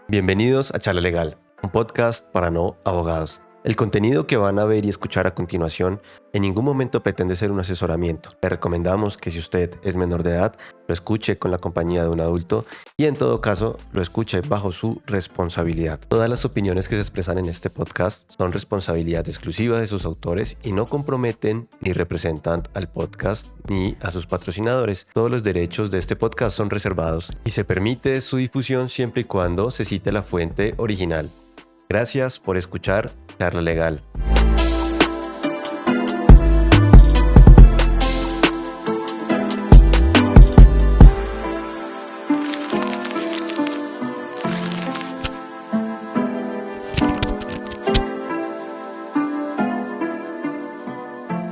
Bienvenidos a Charla Legal, un podcast para no abogados. El contenido que van a ver y escuchar a continuación en ningún momento pretende ser un asesoramiento. Le recomendamos que si usted es menor de edad, lo escuche con la compañía de un adulto y en todo caso lo escuche bajo su responsabilidad. Todas las opiniones que se expresan en este podcast son responsabilidad exclusiva de sus autores y no comprometen ni representan al podcast ni a sus patrocinadores. Todos los derechos de este podcast son reservados y se permite su difusión siempre y cuando se cite la fuente original. Gracias por escuchar Charla Legal.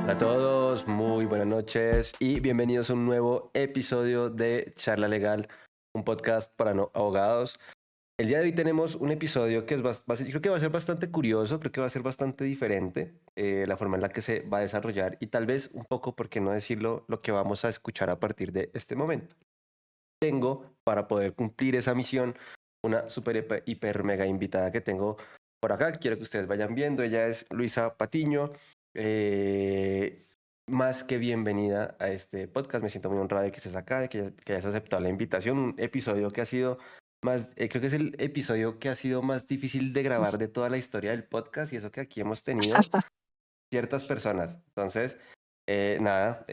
Hola a todos, muy buenas noches y bienvenidos a un nuevo episodio de Charla Legal, un podcast para no abogados. El día de hoy tenemos un episodio que creo que va a ser bastante curioso, creo que va a ser bastante diferente la forma en la que se va a desarrollar y tal vez un poco, por qué no decirlo, lo que vamos a escuchar a partir de este momento. Tengo, para poder cumplir esa misión, una hiper mega invitada que tengo por acá. Quiero que ustedes vayan viendo. Ella es Luisa Patiño. Eh, Más que bienvenida a este podcast. Me siento muy honrada de que estés acá, que hayas aceptado la invitación. Un episodio que ha sido creo que es el episodio que ha sido más difícil de grabar de toda la historia del podcast y eso que aquí hemos tenido ciertas personas. Entonces, nada,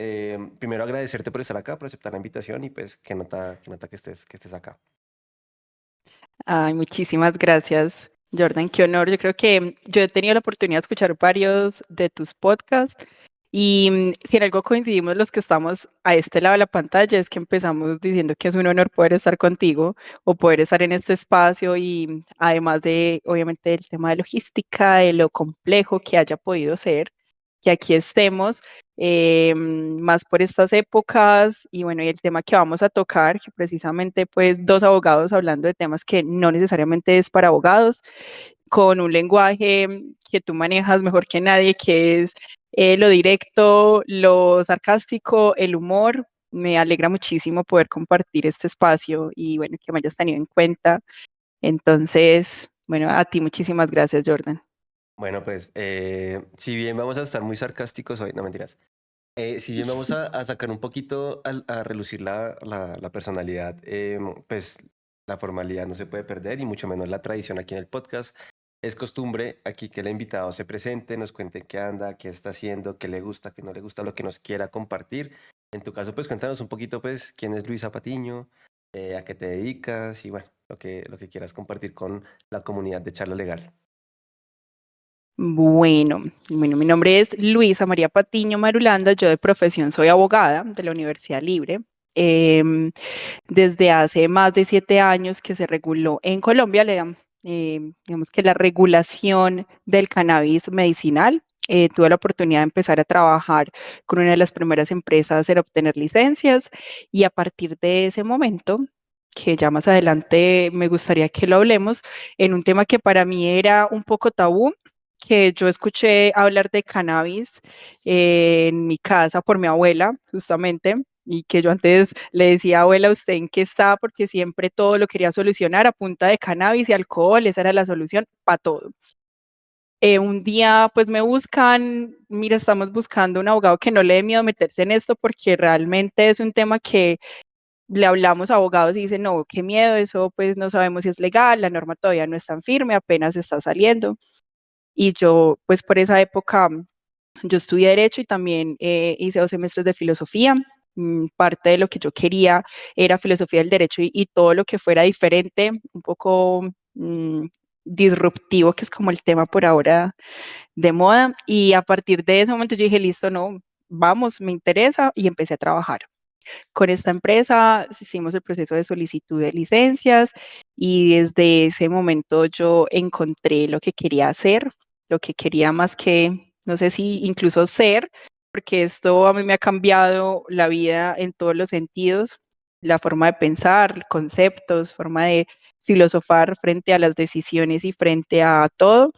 primero agradecerte por estar acá, por aceptar la invitación y pues qué nota que estés acá. Ay, muchísimas gracias, Jordan. Qué honor. Yo creo que yo he tenido la oportunidad de escuchar varios de tus podcasts y si en algo coincidimos los que estamos a este lado de la pantalla es que empezamos diciendo que es un honor poder estar contigo o poder estar en este espacio y además de, obviamente, el tema de logística, de lo complejo que haya podido ser, que aquí estemos más por estas épocas y bueno, y el tema que vamos a tocar, que precisamente pues dos abogados hablando de temas que no necesariamente es para abogados, con un lenguaje que tú manejas mejor que nadie, que es lo directo, lo sarcástico, el humor. Me alegra muchísimo poder compartir este espacio y bueno, que me hayas tenido en cuenta. Entonces, bueno, a ti muchísimas gracias, Jordan. Bueno, pues, si bien vamos a estar muy sarcásticos hoy, no mentiras. Si bien vamos a sacar un poquito a relucir la personalidad, pues la formalidad no se puede perder y mucho menos la tradición aquí en el podcast. Es costumbre aquí que el invitado se presente, nos cuente qué anda, qué está haciendo, qué le gusta, qué no le gusta, lo que nos quiera compartir. En tu caso, pues cuéntanos un poquito, pues, quién es Luisa Patiño, a qué te dedicas y bueno, lo que quieras compartir con la comunidad de Charla Legal. Bueno, mi nombre es Luisa María Patiño Marulanda, yo de profesión soy abogada de la Universidad Libre. Em, Desde hace más de 7 años que se reguló en Colombia, digamos que la regulación del cannabis medicinal. Tuve la oportunidad de empezar a trabajar con una de las primeras empresas en obtener licencias y a partir de ese momento, que ya más adelante me gustaría que lo hablemos, en un tema que para mí era un poco tabú, que yo escuché hablar de cannabis en mi casa por mi abuela, justamente, y que yo antes le decía, abuela, ¿usted en qué está? Porque siempre todo lo quería solucionar a punta de cannabis y alcohol, esa era la solución para todo. Un día pues me buscan, mira, estamos buscando un abogado que no le dé miedo meterse en esto porque realmente es un tema que le hablamos a abogados y dicen, no, qué miedo, eso pues no sabemos si es legal, la norma todavía no es tan firme, apenas está saliendo. Y yo pues por esa época yo estudié Derecho y también hice 2 semestres de Filosofía. Parte de lo que yo quería era filosofía del derecho y todo lo que fuera diferente, un poco disruptivo, que es como el tema por ahora de moda. Y a partir de ese momento yo dije, listo, no, vamos, me interesa y empecé a trabajar. Con esta empresa hicimos el proceso de solicitud de licencias y desde ese momento yo encontré lo que quería hacer, lo que quería más que, no sé si incluso ser, porque esto a mí me ha cambiado la vida en todos los sentidos, la forma de pensar, conceptos, forma de filosofar frente a las decisiones y frente a todo.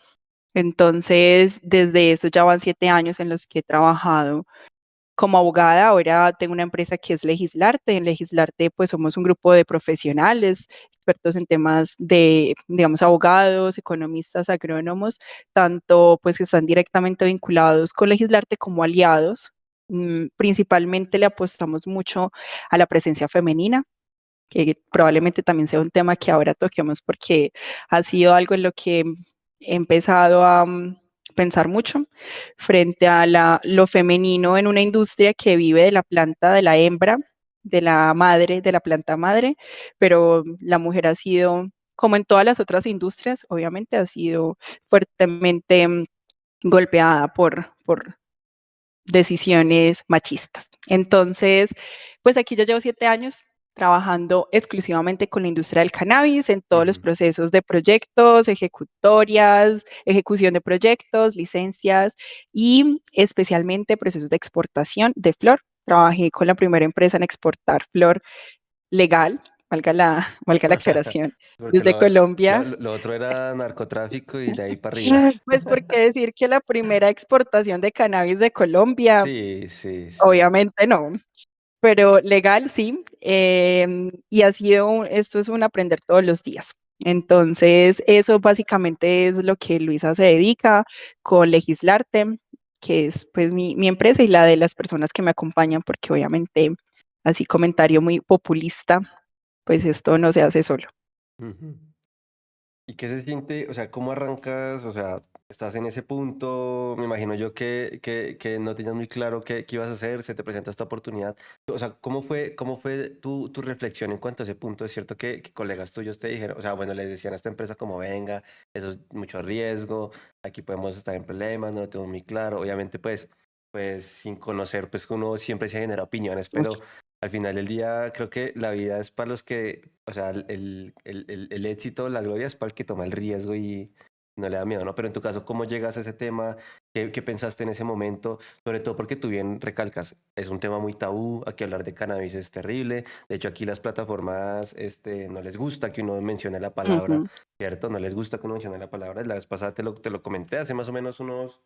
Entonces, desde eso ya van 7 años en los que he trabajado como abogada. Ahora tengo una empresa que es Legislarte. En Legislarte, pues somos un grupo de profesionales expertos en temas de, digamos, abogados, economistas, agrónomos, tanto pues que están directamente vinculados con Legislarte como aliados. Principalmente le apostamos mucho a la presencia femenina, que probablemente también sea un tema que ahora toquemos porque ha sido algo en lo que he empezado a pensar mucho frente a lo femenino en una industria que vive de la planta de la hembra, de la madre, de la planta madre, pero la mujer ha sido, como en todas las otras industrias, obviamente ha sido fuertemente golpeada por decisiones machistas. Entonces, pues aquí yo llevo 7 años trabajando exclusivamente con la industria del cannabis en todos los procesos de proyectos, ejecutorias, ejecución de proyectos, licencias y especialmente procesos de exportación de flor. Trabajé con la primera empresa en exportar flor legal, valga la aclaración, Porque desde Colombia. lo otro era narcotráfico y de ahí para arriba. Pues porque decir que la primera exportación de cannabis de Colombia, Sí, sí, sí. obviamente no, pero legal sí, y ha sido, esto es un aprender todos los días. Entonces, eso básicamente es lo que Luisa se dedica con Legislarte, que es pues mi empresa y la de las personas que me acompañan, porque obviamente, así comentario muy populista, pues esto no se hace solo. Ujú. ¿Y qué se siente? O sea, ¿cómo arrancas? O sea, estás en ese punto, me imagino yo que no tenías muy claro qué ibas a hacer, se te presenta esta oportunidad. O sea, cómo fue tu reflexión en cuanto a ese punto? Es cierto que colegas tuyos te dijeron, o sea, bueno, le decían a esta empresa como venga, eso es mucho riesgo, aquí podemos estar en problemas, no lo tengo muy claro. Obviamente, pues sin conocer, pues uno siempre se genera opiniones, pero al final del día creo que la vida es para los que, o sea, el éxito, la gloria es para el que toma el riesgo y no le da miedo, ¿no? Pero en tu caso, ¿cómo llegas a ese tema? ¿Qué pensaste en ese momento? Sobre todo porque tú bien recalcas, es un tema muy tabú, aquí hablar de cannabis es terrible, de hecho aquí las plataformas no les gusta que uno mencione la palabra, Ujú. ¿cierto? No les gusta que uno mencione la palabra, la vez pasada te lo comenté hace más o menos unos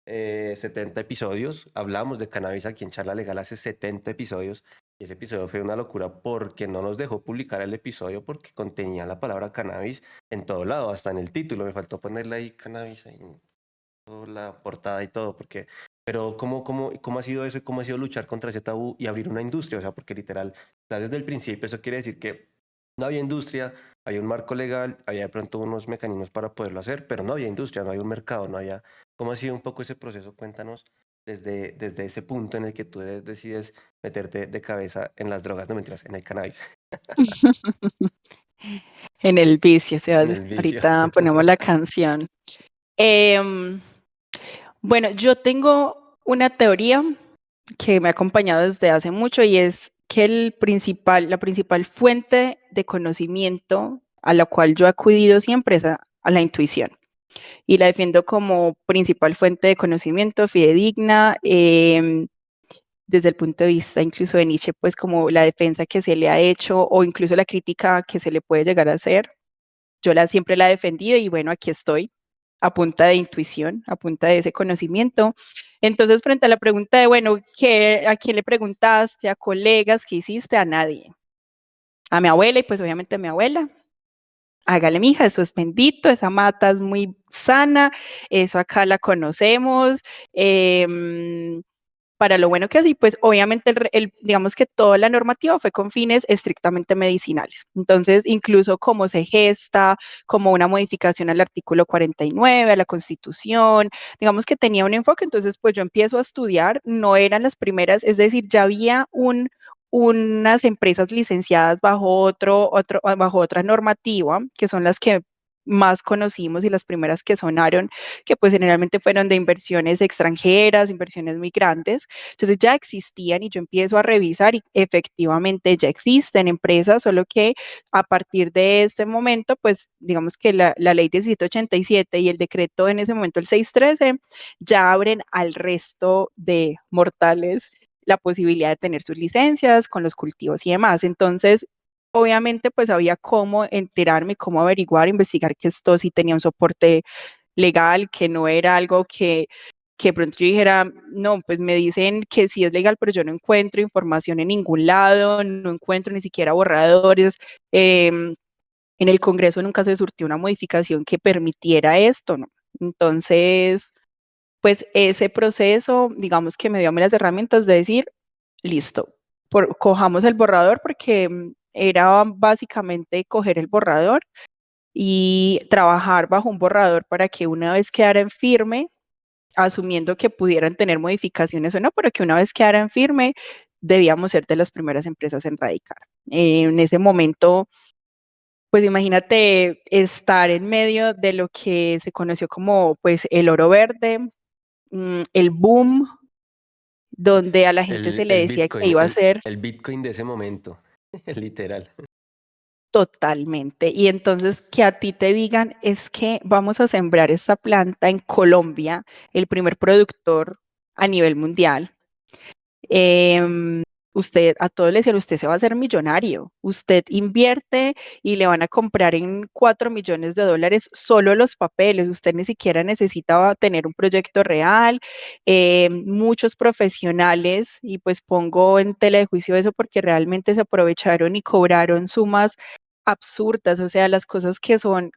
70 episodios. Hablamos de cannabis aquí en Charla Legal hace 70 episodios. Y ese episodio fue una locura porque no nos dejó publicar el episodio porque contenía la palabra cannabis en todo lado, hasta en el título. Me faltó ponerle ahí cannabis ahí en toda la portada y todo. Porque, pero ¿cómo ha sido eso y cómo ha sido luchar contra ese tabú y abrir una industria? O sea, porque literal, está desde el principio, eso quiere decir que no había industria, había un marco legal, había de pronto unos mecanismos para poderlo hacer, pero no había industria, no había un mercado, no había... ¿Cómo ha sido un poco ese proceso? Cuéntanos desde ese punto en el que tú decides meterte de cabeza en las drogas, no mentiras, en el cannabis, En el vicio, o sea, en el vicio. ahorita ponemos la canción. Em, bueno, yo tengo una teoría que me ha acompañado desde hace mucho y es que la principal fuente de conocimiento a la cual yo he acudido siempre es a la intuición y la defiendo como principal fuente de conocimiento fidedigna, desde el punto de vista incluso de Nietzsche, pues como la defensa que se le ha hecho o incluso la crítica que se le puede llegar a hacer. Yo siempre la he defendido y bueno, aquí estoy, a punta de intuición, a punta de ese conocimiento. Entonces, frente a la pregunta de, bueno, ¿a quién le preguntaste? ¿A colegas? ¿Qué hiciste? A nadie. A mi abuela y pues obviamente a mi abuela. Hágale, mija, eso es bendito, esa mata es muy sana, eso acá la conocemos. Para lo bueno que así, pues obviamente digamos que toda la normativa fue con fines estrictamente medicinales. Entonces, incluso cómo se gesta, como una modificación al artículo 49, a la Constitución, digamos que tenía un enfoque, entonces pues yo empiezo a estudiar, no eran las primeras, es decir, ya había unas empresas licenciadas bajo otra normativa, que son las que más conocimos y las primeras que sonaron, que pues generalmente fueron de inversiones extranjeras, inversiones muy grandes. Entonces ya existían y yo empiezo a revisar y efectivamente ya existen empresas, solo que a partir de este momento, pues digamos que la ley 1787 y el decreto en ese momento el 613 ya abren al resto de mortales la posibilidad de tener sus licencias con los cultivos y demás. Entonces, obviamente, pues había cómo enterarme, cómo averiguar, investigar que esto sí tenía un soporte legal, que no era algo que de pronto yo dijera, no, pues me dicen que sí es legal, pero yo no encuentro información en ningún lado, no encuentro ni siquiera borradores. en el Congreso nunca se surtió una modificación que permitiera esto, ¿no? Entonces, pues ese proceso, digamos que me dio a mí las herramientas de decir, listo, cojamos el borrador porque era básicamente coger el borrador y trabajar bajo un borrador para que una vez quedara en firme, asumiendo que pudieran tener modificaciones o no, pero que una vez quedara en firme, debíamos ser de las primeras empresas en radicar. En ese momento, pues imagínate estar en medio de lo que se conoció como pues el oro verde, el boom, donde a la gente se le El decía que Bitcoin, iba a ser el Bitcoin de ese momento, literal. totalmente. Y entonces que a ti te digan es que vamos a sembrar esta planta en Colombia, el primer productor a nivel mundial. Em, Usted, a todos le decían, usted se va a hacer millonario, usted invierte y le van a comprar en 4 millones de dólares solo los papeles, usted ni siquiera necesitaba tener un proyecto real, muchos profesionales, y pues pongo en tela de juicio eso porque realmente se aprovecharon y cobraron sumas absurdas, o sea, las cosas que son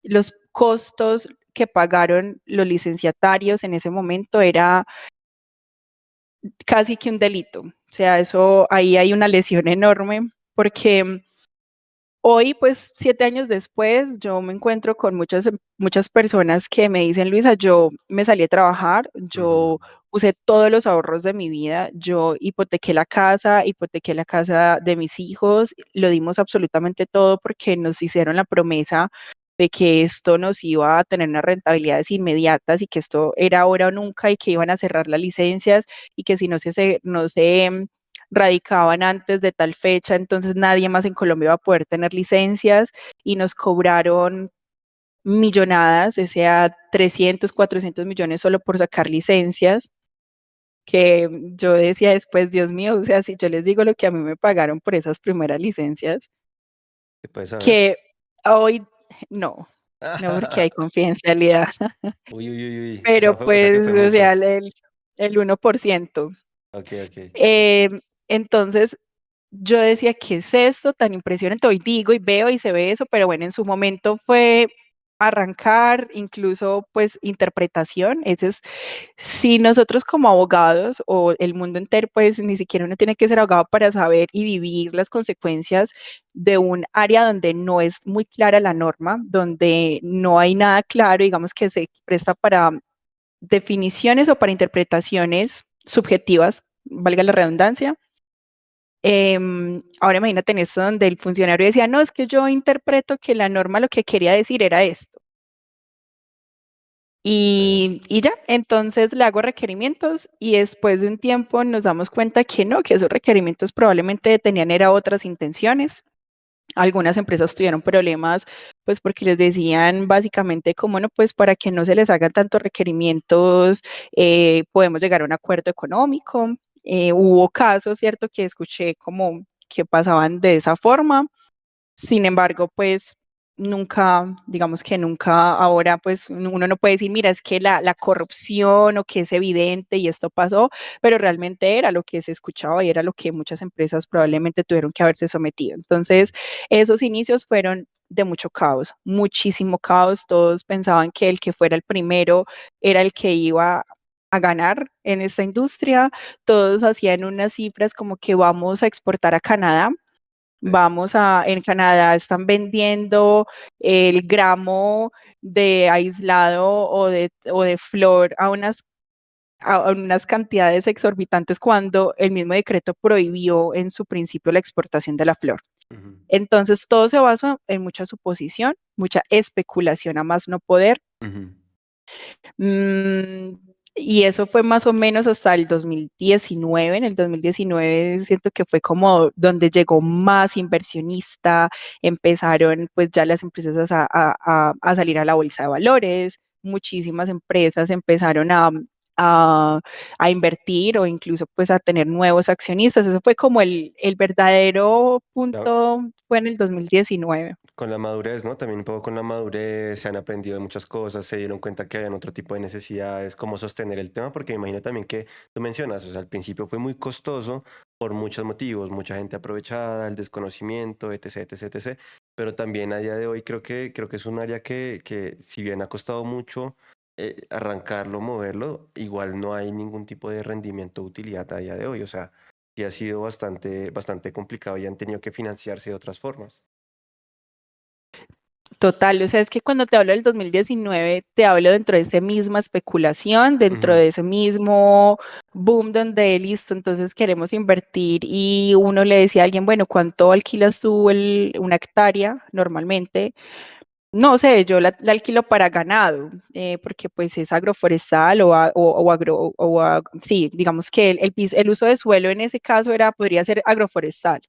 los costos que pagaron los licenciatarios en ese momento era casi que un delito. O sea, eso ahí hay una lesión enorme porque hoy, pues 7 años después, yo me encuentro con muchas personas que me dicen, Luisa, yo me salí a trabajar, Ujú. yo usé todos los ahorros de mi vida, yo hipotequé la casa de mis hijos, lo dimos absolutamente todo porque nos hicieron la promesa de que esto nos iba a tener unas rentabilidades inmediatas y que esto era ahora o nunca y que iban a cerrar las licencias y que si no se radicaban antes de tal fecha, entonces nadie más en Colombia va a poder tener licencias y nos cobraron millonadas, o sea, 300, 400 millones solo por sacar licencias, que yo decía después, Dios mío, o sea, si yo les digo lo que a mí me pagaron por esas primeras licencias, ¿Se puede saber? que hoy no, no porque hay confidencialidad, Uy, uy, uy, uy. pero O sea que pues, fue o sea, mucho. el 1%. Ok, ok. Entonces, yo decía, ¿qué es esto tan impresionante? Hoy digo y veo y se ve eso, pero bueno, en su momento fue arrancar, incluso pues interpretación. Ese es, si nosotros como abogados o el mundo entero, pues ni siquiera uno tiene que ser abogado para saber y vivir las consecuencias de un área donde no es muy clara la norma, donde no hay nada claro, digamos que se presta para definiciones o para interpretaciones subjetivas, valga la redundancia. Ahora imagínate en esto donde el funcionario decía, no, es que yo interpreto que la norma lo que quería decir era esto. Ok. Y ya, entonces le hago requerimientos y después de un tiempo nos damos cuenta que no, que esos requerimientos probablemente tenían era otras intenciones. Algunas empresas tuvieron problemas, pues porque les decían básicamente como no, pues para que no se les hagan tantos requerimientos, podemos llegar a un acuerdo económico. Hubo casos, ¿cierto?, que escuché como que pasaban de esa forma. Sin embargo, pues nunca, digamos que nunca ahora, pues uno no puede decir, mira, es que la corrupción o que es evidente y esto pasó, pero realmente era lo que se escuchaba y era lo que muchas empresas probablemente tuvieron que haberse sometido. Entonces, esos inicios fueron de mucho caos, muchísimo caos. Todos pensaban que el que fuera el primero era el que iba a ganar en esta industria. Todos hacían unas cifras como que vamos a exportar a Canadá. Sí. En Canadá están vendiendo el gramo de aislado o de flor a unas cantidades exorbitantes cuando el mismo decreto prohibió en su principio la exportación de la flor. Ujú, Entonces, todo se basa en mucha suposición, mucha especulación a más no poder. ujú. Mm, y eso fue más o menos hasta el 2019. En el 2019 siento que fue como donde llegó más inversionista, empezaron pues ya las empresas a salir a la bolsa de valores, muchísimas empresas empezaron a, a invertir o incluso pues a tener nuevos accionistas. Eso fue como el verdadero Ya, punto, fue en el 2019. con la madurez, ¿no? También un poco con la madurez se han aprendido muchas cosas, se dieron cuenta que habían otro tipo de necesidades, cómo sostener el tema, porque me imagino también que tú mencionas, o sea, al principio fue muy costoso por muchos motivos, mucha gente aprovechada, el desconocimiento, etc, etc, etc. pero también a día de hoy creo que es un área que si bien ha costado mucho arrancarlo, moverlo, igual no hay ningún tipo de rendimiento o utilidad a día de hoy. O sea, sí ha sido bastante complicado y han tenido que financiarse de otras formas. Total, o sea, es que cuando te hablo del 2019, te hablo dentro de esa misma especulación, dentro Ujú, de ese mismo boom donde listo, entonces queremos invertir y uno le decía a alguien, bueno, ¿cuánto alquilas tú una hectárea normalmente? No sé, yo la alquilo para ganado, porque pues es agroforestal o agro, sí, digamos que el uso de suelo en ese caso podría ser agroforestal.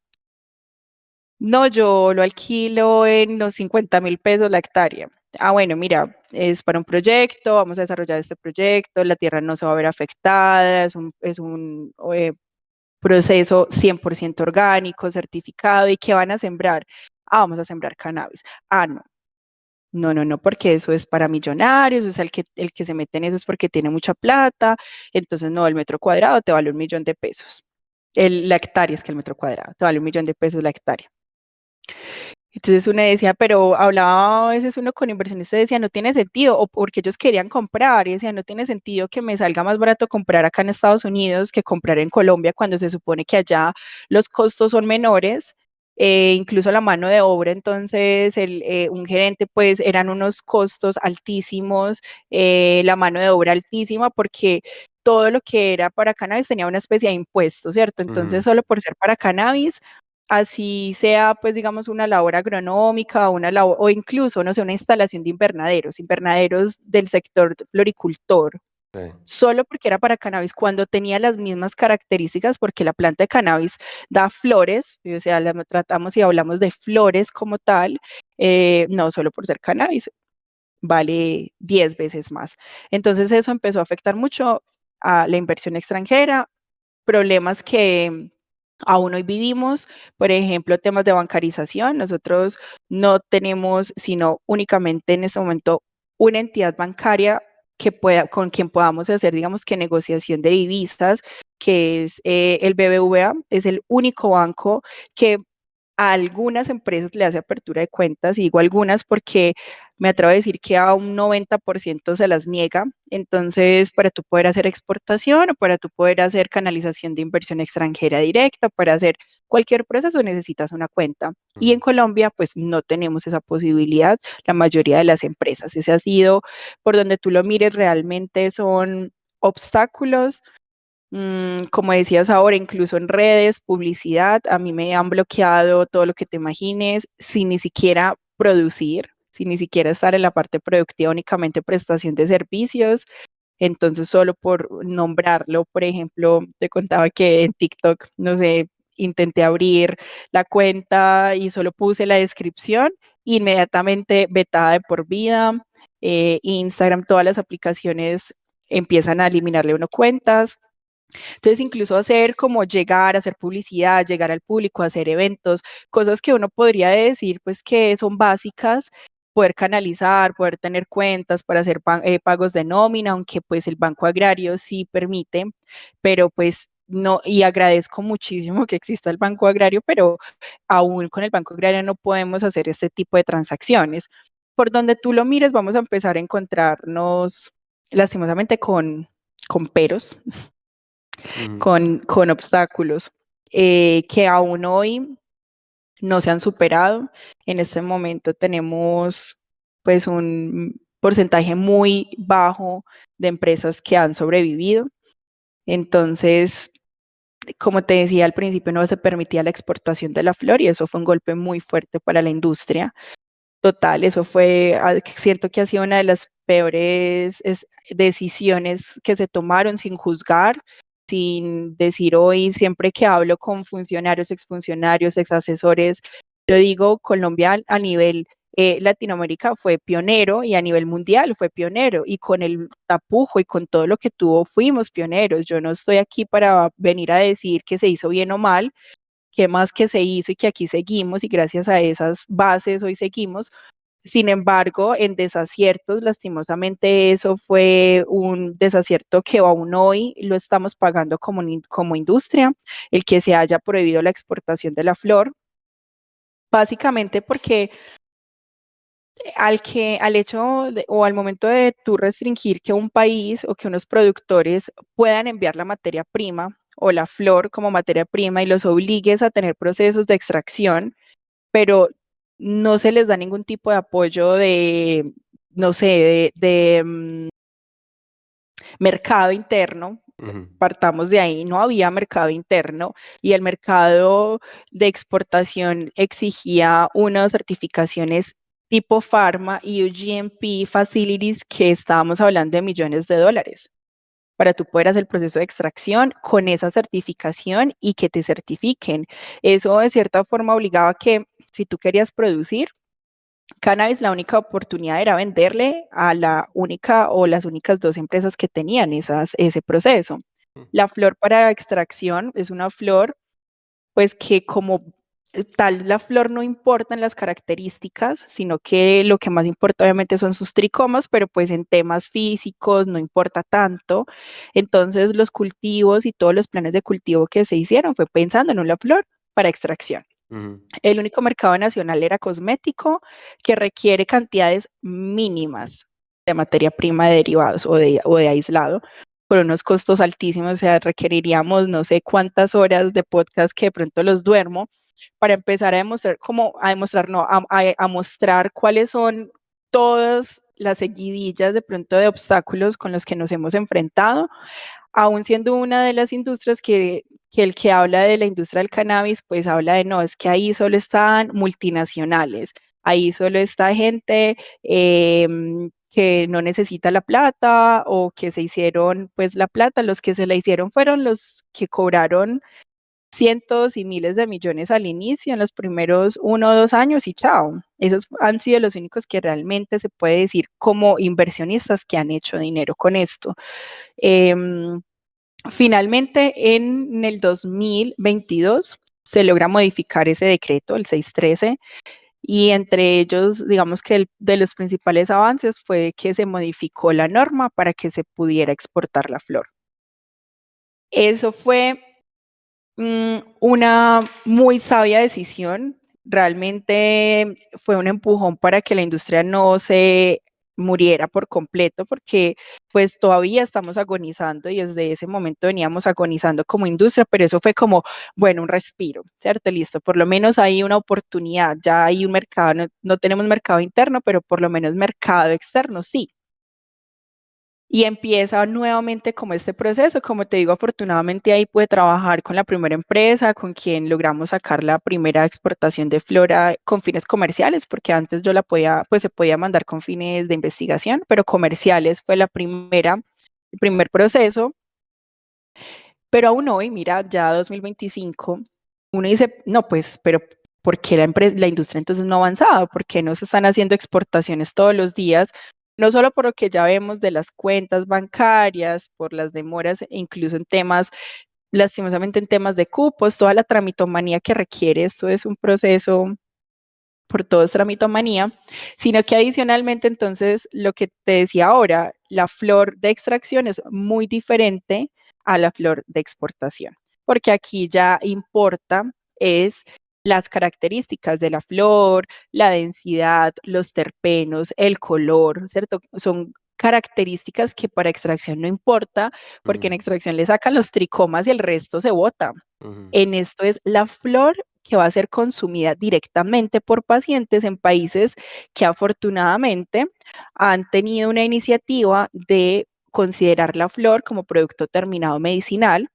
No, yo lo alquilo en los 50.000 pesos la hectárea. Ah, bueno, mira, es para un proyecto, vamos a desarrollar este proyecto, la tierra no se va a ver afectada, es un proceso 100% orgánico, certificado. ¿Y qué van a sembrar? Ah, vamos a sembrar cannabis. Ah, no. No, no, no, porque eso es para millonarios, o sea, el que se mete en eso es porque tiene mucha plata, entonces no, el metro cuadrado te vale 1.000.000 de pesos. La hectárea es que el metro cuadrado te vale 1.000.000 de pesos la hectárea. Entonces uno decía, pero hablaba a veces uno con inversionistas y decía, no tiene sentido, o porque ellos querían comprar, y decía, no tiene sentido que me salga más barato comprar acá en Estados Unidos que comprar en Colombia cuando se supone que allá los costos son menores, incluso la mano de obra, entonces un gerente pues eran unos costos altísimos, la mano de obra altísima porque todo lo que era para cannabis tenía una especie de impuesto, ¿cierto? Entonces ujú, solo por ser para cannabis así sea, pues digamos, una labor agronómica, una labor, o incluso, no sé, una instalación de invernaderos del sector floricultor, sí, solo porque era para cannabis, cuando tenía las mismas características, porque la planta de cannabis da flores, o sea, la tratamos y hablamos de flores como tal, no solo por ser cannabis, vale 10 veces más. Entonces eso empezó a afectar mucho a la inversión extranjera, problemas que aún hoy vivimos, por ejemplo, temas de bancarización. Nosotros no tenemos, sino únicamente en este momento, una entidad bancaria con quien podamos hacer, digamos que negociación de divisas, que es el BBVA, es el único banco que a algunas empresas le hace apertura de cuentas, y digo algunas porque me atrevo a decir que a un 90% se las niega. Entonces, para tú poder hacer exportación o para tú poder hacer canalización de inversión extranjera directa, para hacer cualquier proceso necesitas una cuenta. Y en ujú. Colombia, pues no tenemos esa posibilidad, la mayoría de las empresas. Ese ha sido, por donde tú lo mires, realmente son obstáculos. Como decías ahora, incluso en redes, publicidad, a mí me han bloqueado todo lo que te imagines, sin ni siquiera producir, sin ni siquiera estar en la parte productiva, únicamente prestación de servicios. Entonces, solo por nombrarlo, por ejemplo, te contaba que en TikTok, no sé, intenté abrir la cuenta y solo puse la descripción, inmediatamente vetada de por vida. Instagram, todas las aplicaciones empiezan a eliminarle uno cuentas. Entonces, incluso hacer como llegar, hacer publicidad, llegar al público, hacer eventos, cosas que uno podría decir pues que son básicas, poder canalizar, poder tener cuentas para hacer pagos de nómina, aunque pues el Banco Agrario sí permite, pero pues no, y agradezco muchísimo que exista el Banco Agrario, pero aún con el Banco Agrario no podemos hacer este tipo de transacciones. Por donde tú lo mires, vamos a empezar a encontrarnos lastimosamente con peros, Ujú, con obstáculos que aún hoy no se han superado. En este momento tenemos pues un porcentaje muy bajo de empresas que han sobrevivido. Entonces, como te decía al principio, no se permitía la exportación de la flor y eso fue un golpe muy fuerte para la industria. Total, eso fue, siento que ha sido una de las peores decisiones que se tomaron sin juzgar, sin decir hoy, siempre que hablo con funcionarios, exfuncionarios, exasesores, yo digo, Colombia a nivel Latinoamérica fue pionero y a nivel mundial fue pionero y con el tapujo y con todo lo que tuvo fuimos pioneros. Yo no estoy aquí para venir a decir que se hizo bien o mal, qué más que se hizo y que aquí seguimos y gracias a esas bases hoy seguimos. Sin embargo, en desaciertos, lastimosamente eso fue un desacierto que aún hoy lo estamos pagando como industria, el que se haya prohibido la exportación de la flor. Básicamente porque al hecho o al momento de tú restringir que un país o que unos productores puedan enviar la materia prima o la flor como materia prima y los obligues a tener procesos de extracción, pero no se les da ningún tipo de apoyo de, no sé, mercado interno. Partamos de ahí, no había mercado interno y el mercado de exportación exigía unas certificaciones tipo Pharma y GMP Facilities que estábamos hablando de millones de dólares para tú poder hacer el proceso de extracción con esa certificación y que te certifiquen. Eso de cierta forma obligaba que si tú querías producir cannabis, la única oportunidad era venderle a la única o las únicas dos empresas que tenían ese proceso. La flor para extracción es una flor, pues que como tal, la flor no importa en las características, sino que lo que más importa obviamente son sus tricomas, pero pues en temas físicos no importa tanto. Entonces los cultivos y todos los planes de cultivo que se hicieron fue pensando en una flor para extracción. El único mercado nacional era cosmético, que requiere cantidades mínimas de materia prima de derivados o de aislado, por unos costos altísimos. O sea, requeriríamos no sé cuántas horas de podcast que de pronto los duermo para empezar a demostrar, no, a mostrar cuáles son todas las seguidillas de pronto de obstáculos con los que nos hemos enfrentado, aún siendo una de las industrias que el que habla de la industria del cannabis, pues habla de no, es que ahí solo están multinacionales, ahí solo está gente que no necesita la plata o que se hicieron pues la plata, los que se la hicieron fueron los que cobraron cientos y miles de millones al inicio, en los primeros 1 o 2 años y chao. Esos han sido los únicos que realmente se puede decir como inversionistas que han hecho dinero con esto. Finalmente, en el 2022 se logra modificar ese decreto, el 613, y entre ellos, digamos que de los principales avances fue que se modificó la norma para que se pudiera exportar la flor. Eso fue una muy sabia decisión. Realmente fue un empujón para que la industria no se muriera por completo, porque pues todavía estamos agonizando y desde ese momento veníamos agonizando como industria, pero eso fue como, bueno, un respiro, ¿cierto? Listo, por lo menos hay una oportunidad, ya hay un mercado, no tenemos mercado interno, pero por lo menos mercado externo, sí. Y empieza nuevamente como este proceso. Como te digo, afortunadamente ahí pude trabajar con la primera empresa, con quien logramos sacar la primera exportación de flora con fines comerciales, porque antes yo la podía, pues se podía mandar con fines de investigación, pero comerciales fue el primer proceso. Pero aún hoy, mira, ya 2025, uno dice, no, pues, pero ¿por qué la industria entonces no ha avanzado? ¿Por qué no se están haciendo exportaciones todos los días? No solo por lo que ya vemos de las cuentas bancarias, por las demoras, incluso en temas, lastimosamente en temas de cupos, toda la tramitomanía que requiere, esto es un proceso por todo es tramitomanía, sino que adicionalmente entonces lo que te decía ahora, la flor de extracción es muy diferente a la flor de exportación, porque aquí ya importa es las características de la flor, la densidad, los terpenos, el color, ¿cierto? Son características que para extracción no importa, porque en extracción le sacan los tricomas y el resto se bota. En esto es la flor que va a ser consumida directamente por pacientes en países que afortunadamente han tenido una iniciativa de considerar la flor como producto terminado medicinal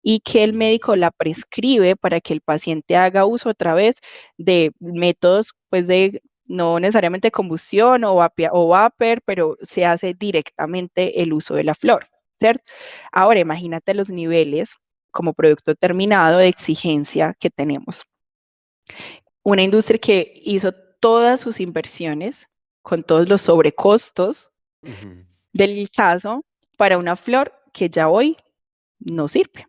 y que el médico la prescribe para que el paciente haga uso otra vez de métodos, pues de no necesariamente combustión o vapor, pero se hace directamente el uso de la flor, ¿cierto? Ahora imagínate los niveles como producto terminado de exigencia que tenemos. Una industria que hizo todas sus inversiones con todos los sobrecostos del caso para una flor que ya hoy no sirve.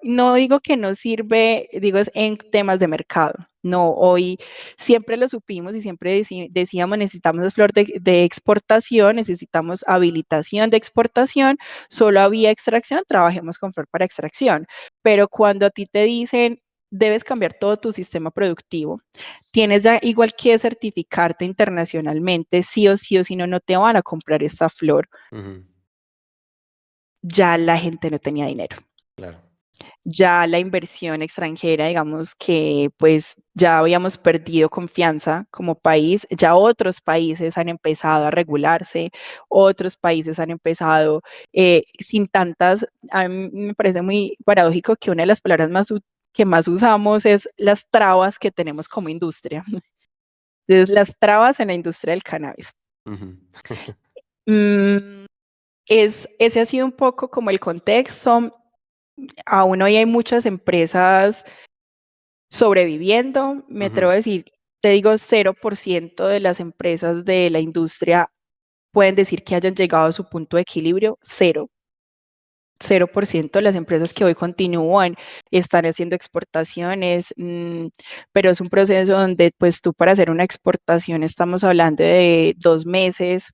No digo que no sirve, digo es en temas de mercado. No, hoy siempre lo supimos y siempre decíamos necesitamos flor de exportación, necesitamos habilitación de exportación, solo había extracción, trabajemos con flor para extracción. Pero cuando a ti te dicen debes cambiar todo tu sistema productivo. Tienes ya igual que certificarte internacionalmente, sí o sí, o si no, no te van a comprar esta flor. Ujú. Ya la gente no tenía dinero. Claro. Ya la inversión extranjera, digamos que pues ya habíamos perdido confianza como país, ya otros países han empezado a regularse, otros países han empezado sin tantas, a mí me parece muy paradójico que una de las palabras que más usamos es las trabas que tenemos como industria. Entonces, las trabas en la industria del cannabis. Ujú. Mm, ese ha sido un poco como el contexto. Aún hoy hay muchas empresas sobreviviendo, me Ujú. atrevo a decir, te digo, 0% de las empresas de la industria pueden decir que hayan llegado a su punto de equilibrio, 0% de las empresas que hoy continúan están haciendo exportaciones, pero es un proceso donde pues tú para hacer una exportación estamos hablando de 2 meses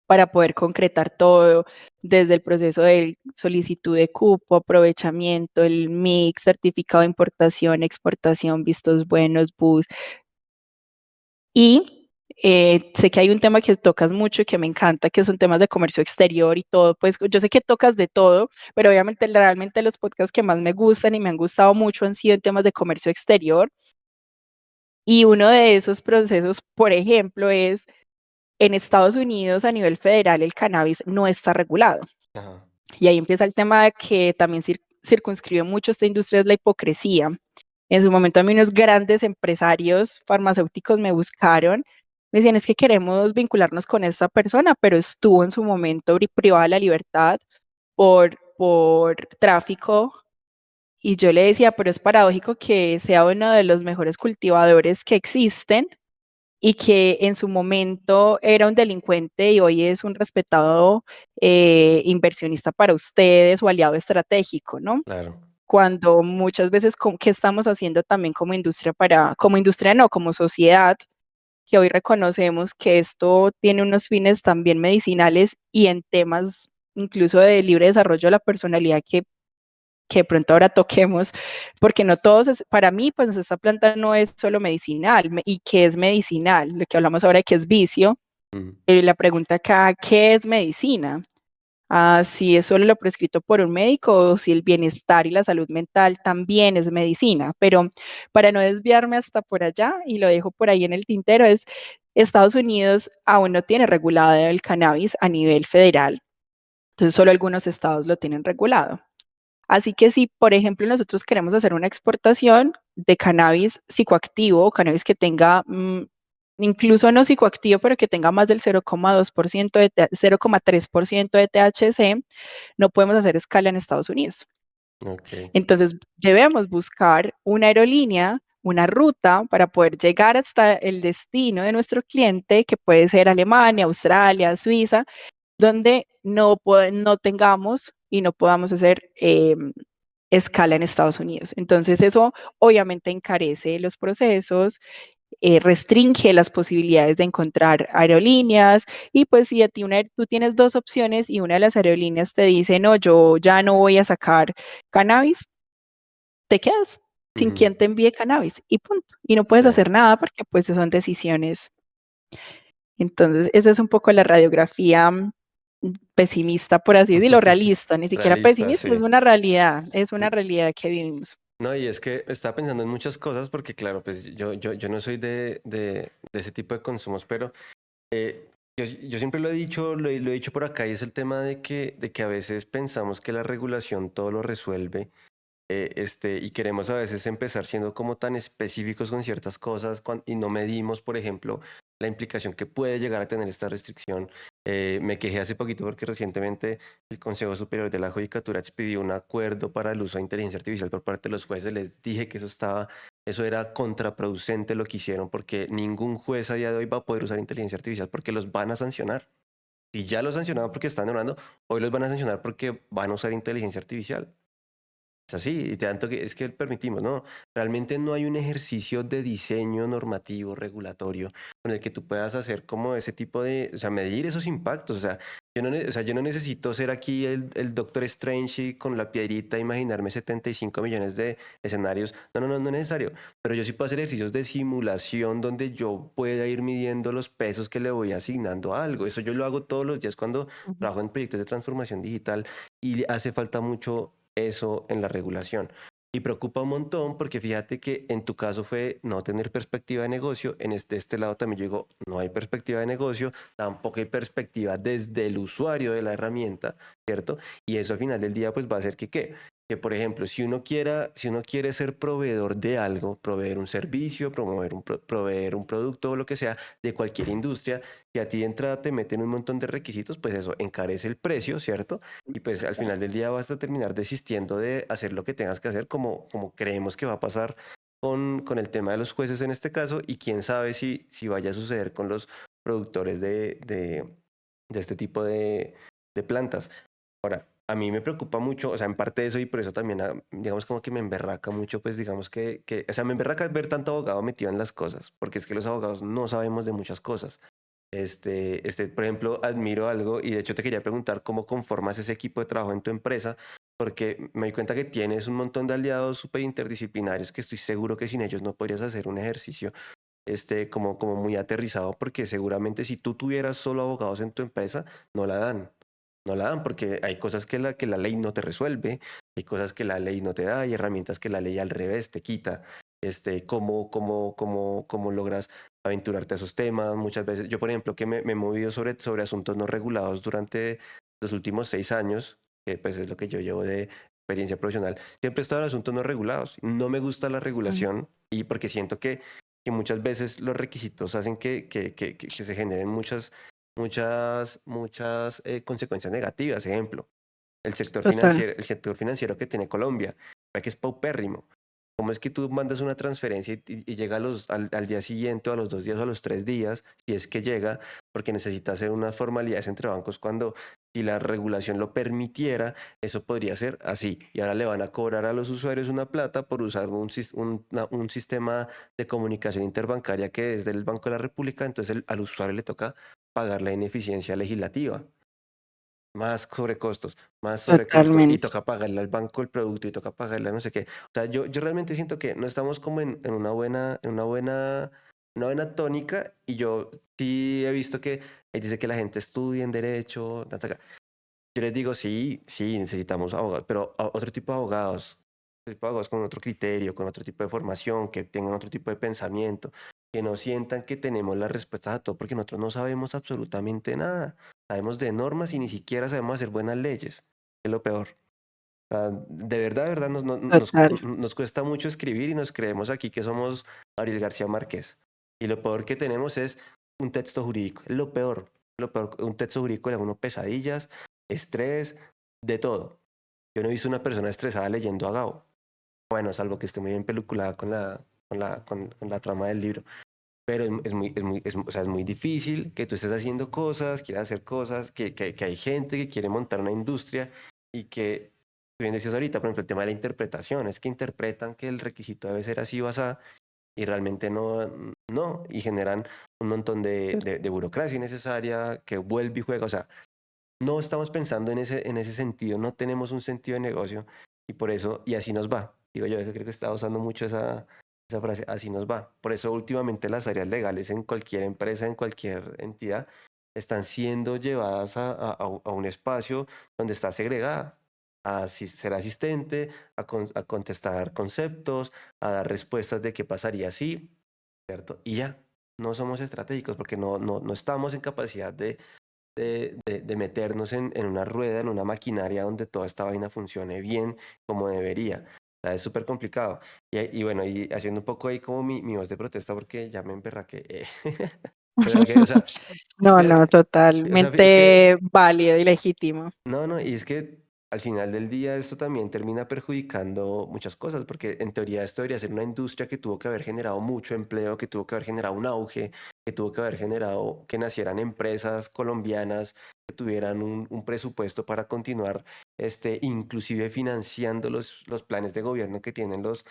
para poder concretar todo, desde el proceso de solicitud de cupo, aprovechamiento, el mix, certificado de importación, exportación, vistos buenos, bus. Y sé que hay un tema que tocas mucho y que me encanta, que son temas de comercio exterior y todo. Pues yo sé que tocas de todo, pero obviamente realmente los podcasts que más me gustan y me han gustado mucho han sido en temas de comercio exterior. Y uno de esos procesos, por ejemplo, es en Estados Unidos a nivel federal el cannabis no está regulado. Ajá. Y ahí empieza el tema de que también circunscribe mucho esta industria, es la hipocresía. En su momento a mí unos grandes empresarios farmacéuticos me buscaron, me decían, es que queremos vincularnos con esta persona, pero estuvo en su momento privada de la libertad por tráfico. Y yo le decía, pero es paradójico que sea uno de los mejores cultivadores que existen y que en su momento era un delincuente y hoy es un respetado inversionista para ustedes o aliado estratégico, ¿no? Claro. Cuando muchas veces, ¿qué estamos haciendo también como industria como industria no, como sociedad, que hoy reconocemos que esto tiene unos fines también medicinales y en temas incluso de libre desarrollo de la personalidad que de pronto ahora toquemos, porque no todos, para mí, pues esta planta no es solo medicinal, y que es medicinal, lo que hablamos ahora de que es vicio, Ujú. la pregunta acá, ¿qué es medicina? Si es solo lo prescrito por un médico o si el bienestar y la salud mental también es medicina, pero para no desviarme hasta por allá, y lo dejo por ahí en el tintero, es Estados Unidos aún no tiene regulado el cannabis a nivel federal, entonces solo algunos estados lo tienen regulado. Así que si, por ejemplo, nosotros queremos hacer una exportación de cannabis psicoactivo o cannabis que tenga, incluso no psicoactivo, pero que tenga más del 0,2% 0,3% de THC, no podemos hacer escala en Estados Unidos. Ok. Entonces, debemos buscar una aerolínea, una ruta para poder llegar hasta el destino de nuestro cliente, que puede ser Alemania, Australia, Suiza, donde no tengamos y no podamos hacer escala en Estados Unidos. Entonces eso obviamente encarece los procesos, restringe las posibilidades de encontrar aerolíneas y pues si a ti tú tienes dos opciones y una de las aerolíneas te dice, no, yo ya no voy a sacar cannabis, te quedas sin Ujú. quien te envíe cannabis y punto. Y no puedes Claro. hacer nada porque pues son decisiones. Entonces, esa es un poco la radiografía pesimista, por así decirlo, realista, ni siquiera Realista, pesimista, sí. es una realidad que vivimos. No, y es que estaba pensando en muchas cosas porque, claro, pues yo no soy de ese tipo de consumos, pero yo siempre lo he dicho, lo he dicho por acá, y es el tema de que a veces pensamos que la regulación todo lo resuelve, y queremos a veces empezar siendo como tan específicos con ciertas cosas y no medimos, por ejemplo, la implicación que puede llegar a tener esta restricción. Me quejé hace poquito porque recientemente el Consejo Superior de la Judicatura expidió un acuerdo para el uso de inteligencia artificial por parte de los jueces. Les dije que eso era contraproducente lo que hicieron, porque ningún juez a día de hoy va a poder usar inteligencia artificial porque los van a sancionar. Si ya los sancionaban porque están hablando, hoy los van a sancionar porque van a usar inteligencia artificial. Es así, y tanto que es que permitimos, no, realmente no hay un ejercicio de diseño normativo, regulatorio, con el que tú puedas hacer como ese tipo de, o sea, medir esos impactos, o sea, o sea, yo no necesito ser aquí el Doctor Strange y con la piedrita imaginarme 75 millones de escenarios, no es necesario, pero yo sí puedo hacer ejercicios de simulación donde yo pueda ir midiendo los pesos que le voy asignando a algo, eso yo lo hago todos los días cuando Ujú, trabajo en proyectos de transformación digital y hace falta mucho eso en la regulación. Y preocupa un montón porque fíjate que en tu caso fue no tener perspectiva de negocio, en este lado también yo digo, no hay perspectiva de negocio, tampoco hay perspectiva desde el usuario de la herramienta, ¿cierto? Y eso al final del día pues va a hacer que, ¿qué? Que por ejemplo, si uno quiere ser proveedor de algo, proveer un servicio, proveer un producto o lo que sea de cualquier industria, que a ti de entrada te meten un montón de requisitos, pues eso encarece el precio, ¿cierto? Y pues al final del día vas a terminar desistiendo de hacer lo que tengas que hacer como creemos que va a pasar con el tema de los jueces en este caso y quién sabe si vaya a suceder con los productores de este tipo de plantas. Ahora, a mí me preocupa mucho, o sea, en parte de eso y por eso también, digamos como que me emberraca mucho, pues digamos o sea, me emberraca ver tanto abogado metido en las cosas, porque es que los abogados no sabemos de muchas cosas. Por ejemplo, admiro algo y de hecho te quería preguntar cómo conformas ese equipo de trabajo en tu empresa, porque me di cuenta que tienes un montón de aliados súper interdisciplinarios que estoy seguro que sin ellos no podrías hacer un ejercicio como muy aterrizado, porque seguramente si tú tuvieras solo abogados en tu empresa, no la dan. No la dan porque hay cosas que la ley no te resuelve, hay cosas que la ley no te da, hay herramientas que la ley al revés te quita. ¿Cómo logras aventurarte a esos temas? Muchas veces, yo por ejemplo, que me he movido sobre asuntos no regulados durante los últimos 6 años, que pues es lo que yo llevo de experiencia profesional, siempre he estado en asuntos no regulados. No me gusta la ujú. regulación y porque siento que muchas veces los requisitos hacen que se generen muchas consecuencias negativas. Ejemplo, Total. el sector financiero que tiene Colombia, que es paupérrimo. ¿Cómo es que tú mandas una transferencia y llega al día siguiente, o a los 2 días, o a los 3 días, si es que llega, porque necesita hacer unas formalidades entre bancos cuando si la regulación lo permitiera, eso podría ser así. Y ahora le van a cobrar a los usuarios una plata por usar un sistema de comunicación interbancaria que es del Banco de la República, entonces al usuario le toca pagar la ineficiencia legislativa. Más sobrecostos, y Totalmente. toca pagarle al banco el producto y toca pagarle a no sé qué. O sea, yo realmente siento que no estamos como en una buena tónica, y yo sí he visto que dice que la gente estudia en derecho, ta, ta, ta. Yo les digo, sí, sí, necesitamos abogados, pero otro tipo de abogados con otro criterio, con otro tipo de formación, que tengan otro tipo de pensamiento, que no sientan que tenemos las respuestas a todo, porque nosotros no sabemos absolutamente nada. Sabemos de normas y ni siquiera sabemos hacer buenas leyes. Es lo peor. O sea, de verdad, Total. nos cuesta mucho escribir y nos creemos aquí que somos Gabriel García Márquez. Y lo peor que tenemos es un texto jurídico. Es lo peor. Lo peor, un texto jurídico le da a uno pesadillas, estrés, de todo. Yo no he visto una persona estresada leyendo a Gao. Bueno, salvo que esté muy bien peliculada con la trama del libro. Pero o sea, es muy difícil que tú estés haciendo cosas, quieras hacer cosas, que hay gente que quiere montar una industria y que, tú bien decías ahorita, por ejemplo, el tema de la interpretación, es que interpretan que el requisito debe ser así o así, y realmente no, y generan un montón de burocracia innecesaria que vuelve y juega. O sea, no estamos pensando en ese sentido, no tenemos un sentido de negocio, y por eso, y así nos va. Digo yo, eso creo que estaba usando mucho esa frase, así nos va. Por eso últimamente las áreas legales en cualquier empresa, en cualquier entidad, están siendo llevadas a un espacio donde está segregada, a ser asistente, a contestar conceptos, a dar respuestas de qué pasaría si, ¿cierto? Y ya, no somos estratégicos porque no estamos en capacidad de meternos en una rueda, en una maquinaria donde toda esta vaina funcione bien como debería. O sea, es súper complicado. Y bueno, y haciendo un poco ahí como mi voz de protesta porque ya me emberraqué. Pero que, o sea, No, fíjate, no, o sea, es que totalmente válido y legítimo. no, y es que al final del día esto también termina perjudicando muchas cosas, porque en teoría esto debería ser una industria que tuvo que haber generado mucho empleo, que tuvo que haber generado un auge, que tuvo que haber generado que nacieran empresas colombianas tuvieran un presupuesto para continuar inclusive financiando los planes de gobierno que tienen los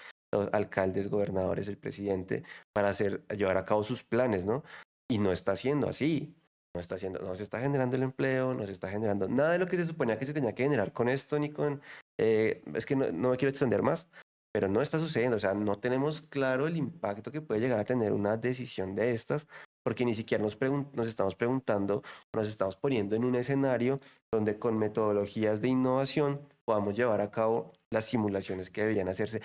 alcaldes, gobernadores, el presidente, para llevar a cabo sus planes, ¿no? Y no está siendo así. No se está generando el empleo, no se está generando nada de lo que se suponía que se tenía que generar con esto, ni con... es que no me quiero extender más, pero no está sucediendo. O sea, no tenemos claro el impacto que puede llegar a tener una decisión de estas, porque ni siquiera nos estamos preguntando, nos estamos poniendo en un escenario donde con metodologías de innovación podamos llevar a cabo las simulaciones que deberían hacerse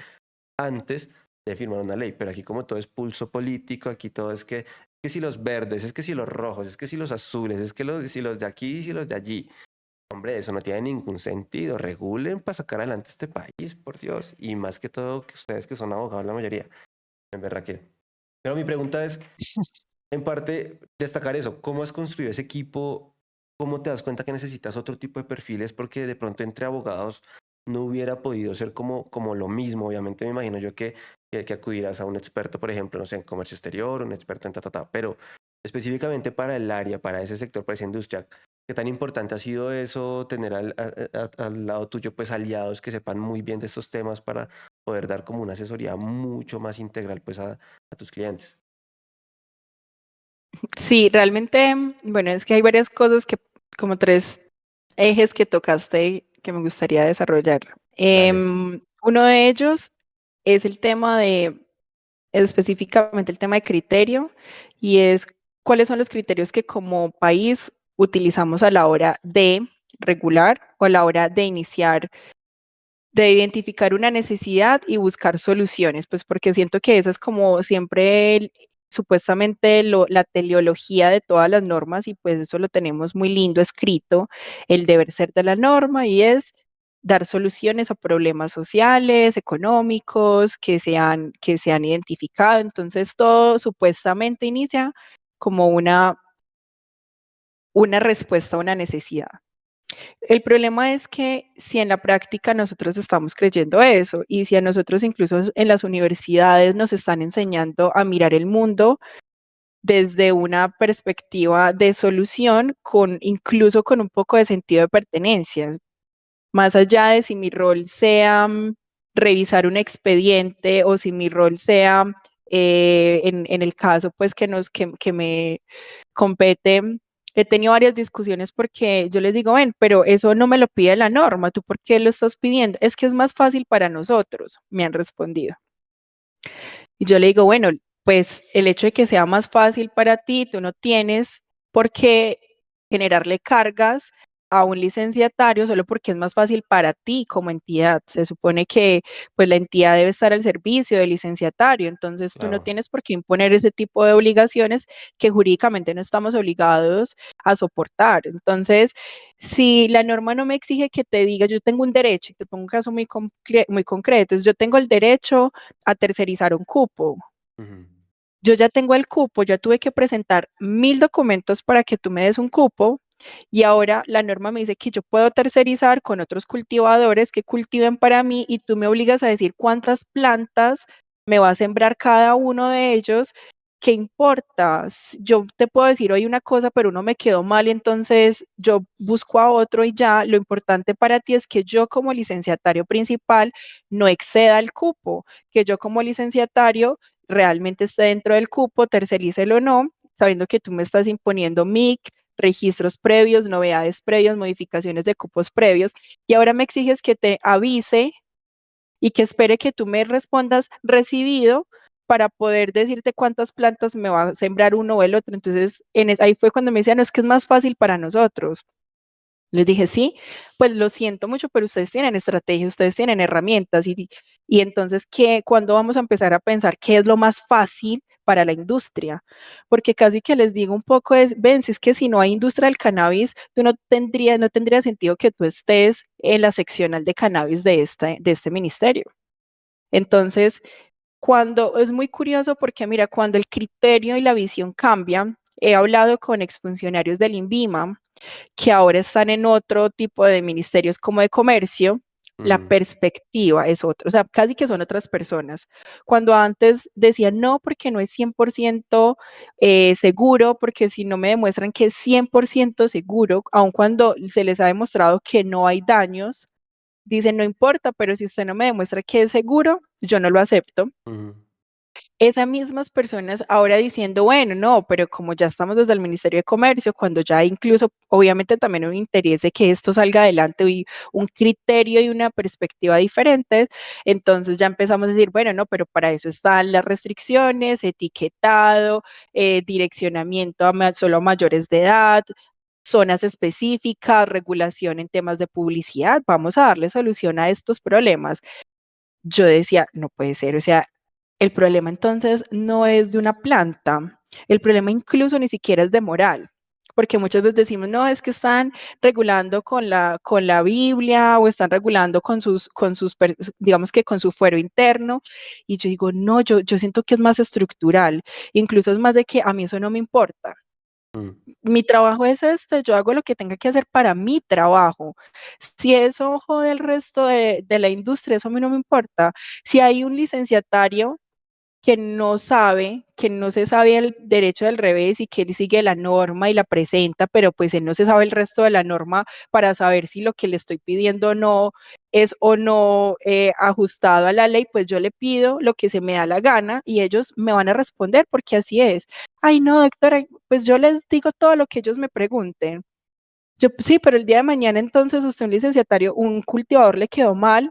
antes de firmar una ley. Pero aquí como todo es pulso político, aquí todo es que si los verdes, es que si los rojos, es que si los azules, es que si los de aquí y si los de allí. Hombre, eso no tiene ningún sentido. Regulen para sacar adelante este país, por Dios. Y más que todo, que ustedes que son abogados, la mayoría, en verdad que. Pero mi pregunta es, en parte, destacar eso. ¿Cómo has construido ese equipo? ¿Cómo te das cuenta que necesitas otro tipo de perfiles? Porque de pronto entre abogados no hubiera podido ser como lo mismo. Obviamente me imagino yo que acudirás a un experto, por ejemplo, no sé, en comercio exterior, un experto en ta. Pero específicamente para el área, para ese sector, para esa industria, ¿qué tan importante ha sido eso, tener al lado tuyo pues aliados que sepan muy bien de estos temas para poder dar como una asesoría mucho más integral pues a tus clientes? Sí, realmente, bueno, es que hay varias cosas que, como tres ejes que tocaste que me gustaría desarrollar. Dale. Uno de ellos es el tema de, específicamente el tema de criterio, y es cuáles son los criterios que como país utilizamos a la hora de regular o a la hora de iniciar, de identificar una necesidad y buscar soluciones, pues porque siento que esa es como siempre supuestamente la teleología de todas las normas, y pues eso lo tenemos muy lindo escrito, el deber ser de la norma, y es dar soluciones a problemas sociales, económicos que se han identificado. Entonces todo supuestamente inicia como una respuesta a una necesidad. El problema es que si en la práctica nosotros estamos creyendo eso, y si a nosotros incluso en las universidades nos están enseñando a mirar el mundo desde una perspectiva de solución, incluso con un poco de sentido de pertenencia, más allá de si mi rol sea revisar un expediente, o si mi rol sea, en el caso pues que me compete. He tenido varias discusiones porque yo les digo, ven, pero eso no me lo pide la norma, ¿tú por qué lo estás pidiendo? Es que es más fácil para nosotros, me han respondido. Y yo le digo, bueno, pues el hecho de que sea más fácil para ti, tú no tienes por qué generarle cargas a un licenciatario solo porque es más fácil para ti como entidad. Se supone que pues la entidad debe estar al servicio del licenciatario, entonces tú no Claro. tienes por qué imponer ese tipo de obligaciones que jurídicamente no estamos obligados a soportar. Entonces, si la norma no me exige que te diga, yo tengo un derecho, y te pongo un caso muy concreto, es yo tengo el derecho a tercerizar un cupo. Ujú. Yo ya tengo el cupo, ya tuve que presentar 1000 documentos para que tú me des un cupo, y ahora la norma me dice que yo puedo tercerizar con otros cultivadores que cultiven para mí, y tú me obligas a decir cuántas plantas me va a sembrar cada uno de ellos. ¿Qué importa? Yo te puedo decir hoy una cosa, pero uno me quedó mal, y entonces yo busco a otro y ya. Lo importante para ti es que yo como licenciatario principal no exceda el cupo, que yo como licenciatario realmente esté dentro del cupo, tercerícelo o no, sabiendo que tú me estás imponiendo MIC, registros previos, novedades previas, modificaciones de cupos previos, y ahora me exiges que te avise y que espere que tú me respondas recibido para poder decirte cuántas plantas me va a sembrar uno o el otro. Entonces, ahí fue cuando me decían, no, es que es más fácil para nosotros. Les dije, sí, pues lo siento mucho, pero ustedes tienen estrategia, ustedes tienen herramientas, y entonces, ¿cuándo vamos a empezar a pensar qué es lo más fácil para la industria? Porque casi que les digo un poco es, ven, si es que si no hay industria del cannabis, tú no tendría sentido que tú estés en la seccional de cannabis de este ministerio. Entonces, cuando es muy curioso porque mira, cuando el criterio y la visión cambian, he hablado con exfuncionarios del INVIMA que ahora están en otro tipo de ministerios como de comercio, La perspectiva es otra, o sea, casi que son otras personas. Cuando antes decían no, porque no es 100% seguro, porque si no me demuestran que es 100% seguro, aun cuando se les ha demostrado que no hay daños, dicen no importa, pero si usted no me demuestra que es seguro, yo no lo acepto. Esas mismas personas ahora diciendo, bueno, no, pero como ya estamos desde el Ministerio de Comercio, cuando ya incluso, obviamente también un interés de que esto salga adelante y un criterio y una perspectiva diferente, entonces ya empezamos a decir, bueno, no, pero para eso están las restricciones, etiquetado, direccionamiento solo a mayores de edad, zonas específicas, regulación en temas de publicidad, vamos a darle solución a estos problemas. Yo decía, no puede ser, o sea, el problema entonces no es de una planta, el problema incluso ni siquiera es de moral, porque muchas veces decimos, no, es que están regulando con la Biblia o están regulando digamos que con su fuero interno, y yo digo, no, yo siento que es más estructural, incluso es más de que a mí eso no me importa. Mi trabajo es este, yo hago lo que tenga que hacer para mi trabajo. Si eso jode el resto de la industria, eso a mí no me importa. Si hay un licenciatario que no sabe, que no se sabe el derecho del revés y que él sigue la norma y la presenta, pero pues él no se sabe el resto de la norma para saber si lo que le estoy pidiendo no es o no ajustado a la ley, pues yo le pido lo que se me da la gana y ellos me van a responder porque así es. Ay, no, doctora, pues yo les digo todo lo que ellos me pregunten. Yo, sí, pero el día de mañana entonces usted un licenciatario, un cultivador le quedó mal,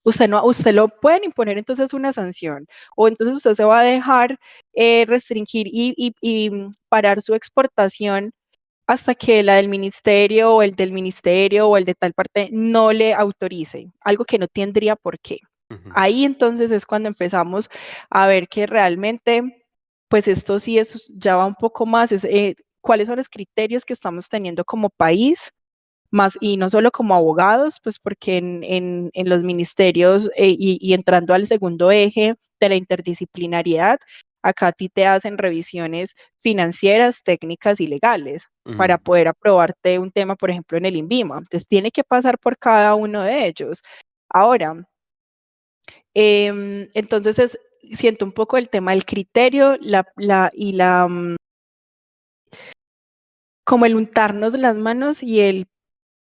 usted lo pueden imponer entonces una sanción o entonces usted se va a dejar restringir y parar su exportación hasta que la del ministerio o el del ministerio o el de tal parte no le autorice, algo que no tendría por qué. Ahí entonces es cuando empezamos a ver que realmente, pues esto sí es, ya va un poco más, cuáles son los criterios que estamos teniendo como país más y no solo como abogados, pues porque en los ministerios y entrando al segundo eje de la interdisciplinariedad, acá a ti te hacen revisiones financieras, técnicas y legales para poder aprobarte un tema, por ejemplo, en el INVIMA. Entonces, tiene que pasar por cada uno de ellos. Ahora, entonces siento un poco el tema del criterio como el untarnos las manos y el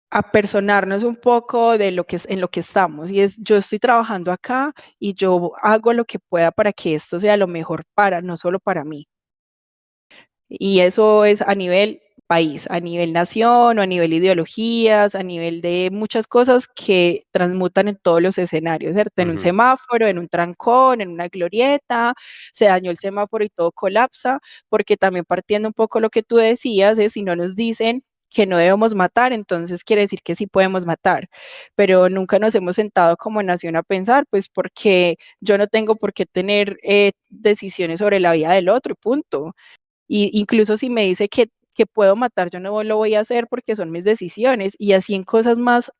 apersonarnos un poco de lo que es en lo que estamos y es yo estoy trabajando acá y yo hago lo que pueda para que esto sea lo mejor para no solo para mí. Y eso es a nivel país, a nivel nación o a nivel ideologías, a nivel de muchas cosas que transmutan en todos los escenarios, ¿cierto? En un semáforo, en un trancón, en una glorieta, se dañó el semáforo y todo colapsa, porque también partiendo un poco lo que tú decías, es si no nos dicen que no debemos matar, entonces quiere decir que sí podemos matar, pero nunca nos hemos sentado como nación a pensar, pues porque yo no tengo por qué tener decisiones sobre la vida del otro, punto. Y incluso si me dice que puedo matar, yo no lo voy a hacer porque son mis decisiones. Y así en cosas más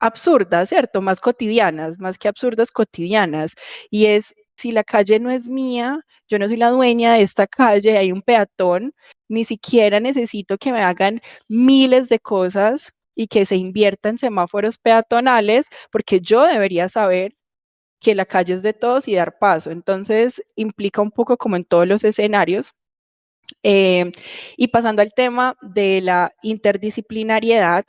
absurdas, ¿cierto? Más cotidianas, más que absurdas, cotidianas. Y es, si la calle no es mía, yo no soy la dueña de esta calle, hay un peatón, ni siquiera necesito que me hagan miles de cosas y que se invierta en semáforos peatonales, porque yo debería saber que la calle es de todos y dar paso. Entonces, implica un poco como en todos los escenarios y pasando al tema de la interdisciplinariedad,